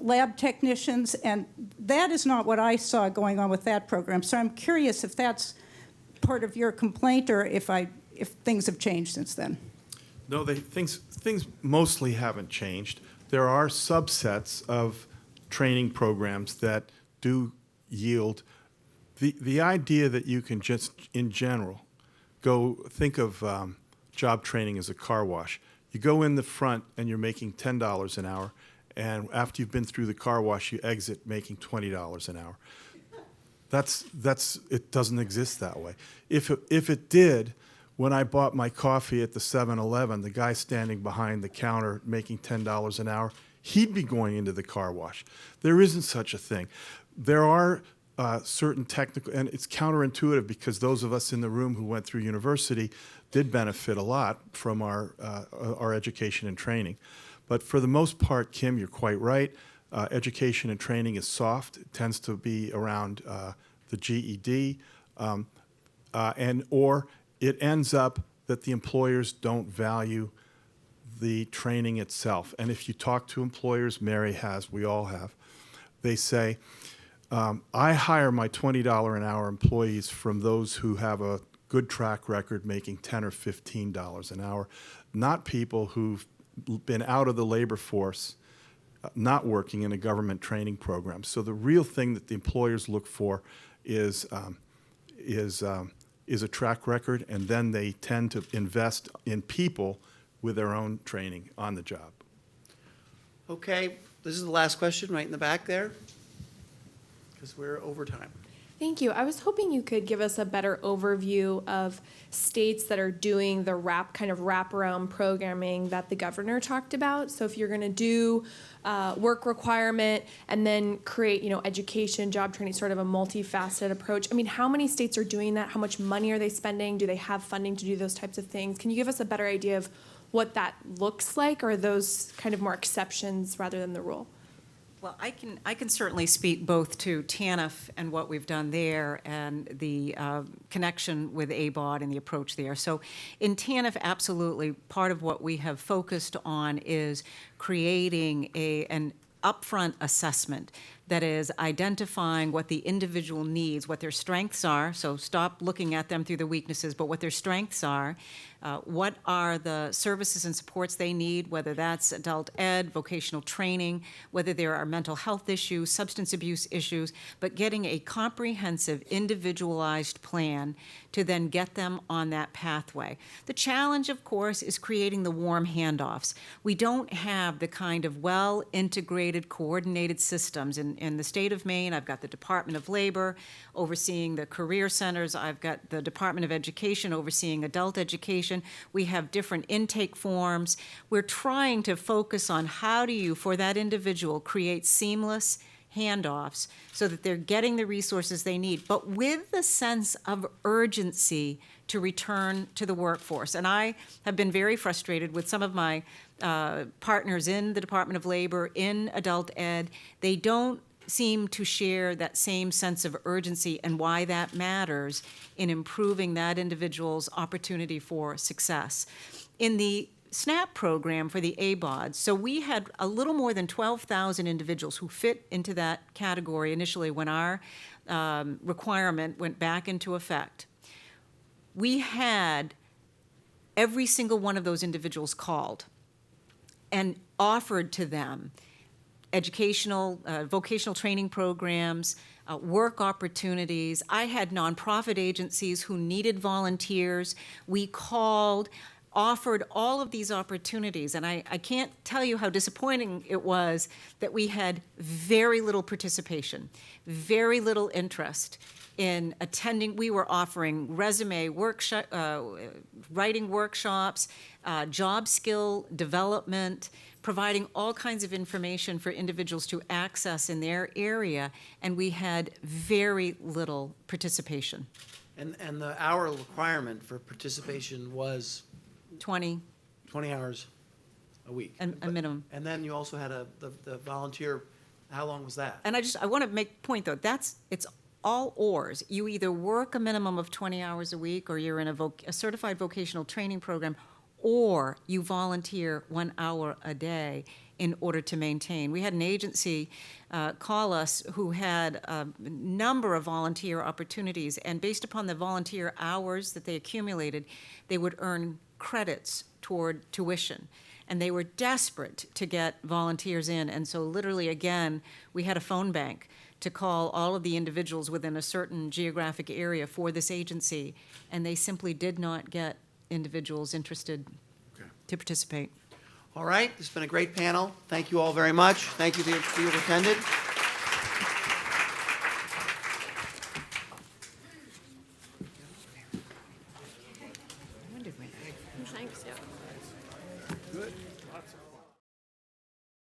[SPEAKER 13] lab technicians, and that is not what I saw going on with that program. So I'm curious if that's part of your complaint or if things have changed since then.
[SPEAKER 10] No, things mostly haven't changed. There are subsets of training programs that do yield the idea that you can just, in general, go think of job training as a car wash. You go in the front and you're making $10 an hour, and after you've been through the car wash, you exit making $20 an hour. It doesn't exist that way. If it did, when I bought my coffee at the 7-Eleven, the guy standing behind the counter making $10 an hour, he'd be going into the car wash. There isn't such a thing. There are certain technical, and it's counterintuitive because those of us in the room who went through university did benefit a lot from our education and training. But for the most part, Kim, you're quite right. Education and training is soft. It tends to be around the GED, or it ends up that the employers don't value the training itself. And if you talk to employers, Mary has, we all have, they say, I hire my $20 an hour employees from those who have a good track record making $10 or $15 an hour, not people who've been out of the labor force, not working in a government training program. So the real thing that the employers look for is a track record, and then they tend to invest in people with their own training on the job.
[SPEAKER 1] Okay, this is the last question right in the back there, because we're over time.
[SPEAKER 11] Thank you. I was hoping you could give us a better overview of states that are doing the wraparound programming that the governor talked about. So if you're going to do work requirement and then create, education, job training, sort of a multifaceted approach. I mean, how many states are doing that? How much money are they spending? Do they have funding to do those types of things? Can you give us a better idea of what that looks like, or are those kind of more exceptions rather than the rule?
[SPEAKER 8] Well, I can certainly speak both to TANF and what we've done there and the connection with ABOD and the approach there. So in TANF, absolutely, part of what we have focused on is creating an upfront assessment that is identifying what the individual needs, what their strengths are. So stop looking at them through the weaknesses, but what their strengths are. What are the services and supports they need, whether that's adult ed, vocational training, whether there are mental health issues, substance abuse issues, but getting a comprehensive, individualized plan to then get them on that pathway. The challenge, of course, is creating the warm handoffs. We don't have the kind of well-integrated, coordinated systems. In the state of Maine, I've got the Department of Labor overseeing the career centers. I've got the Department of Education overseeing adult education. We have different intake forms. We're trying to focus on how do you, for that individual, create seamless handoffs so that they're getting the resources they need, but with the sense of urgency to return to the workforce. And I have been very frustrated with some of my partners in the Department of Labor, in adult ed. They don't seem to share that same sense of urgency and why that matters in improving that individual's opportunity for success. In the SNAP program for the ABOD, so we had a little more than 12,000 individuals who fit into that category initially when our requirement went back into effect. We had every single one of those individuals called and offered to them educational, vocational training programs, work opportunities. I had nonprofit agencies who needed volunteers. We called, offered all of these opportunities, and I can't tell you how disappointing it was that we had very little participation, very little interest in attending. We were offering resume workshop, writing workshops, job skill development, providing all kinds of information for individuals to access in their area, and we had very little participation.
[SPEAKER 1] And the hour requirement for participation was
[SPEAKER 8] 20
[SPEAKER 1] hours a week.
[SPEAKER 8] a minimum.
[SPEAKER 1] And then you also had the volunteer, how long was that?
[SPEAKER 8] And I want to make a point, though, it's all ors. You either work a minimum of 20 hours a week, or you're in a certified vocational training program, or you volunteer 1 hour a day in order to maintain. We had an agency call us who had a number of volunteer opportunities, and based upon the volunteer hours that they accumulated, they would earn credits toward tuition. And they were desperate to get volunteers in, and so literally, again, we had a phone bank to call all of the individuals within a certain geographic area for this agency, and they simply did not get individuals interested to participate.
[SPEAKER 1] All right, this has been a great panel. Thank you all very much. Thank you for your attended.
[SPEAKER 11] Thanks, yeah.
[SPEAKER 10] Good. Lots of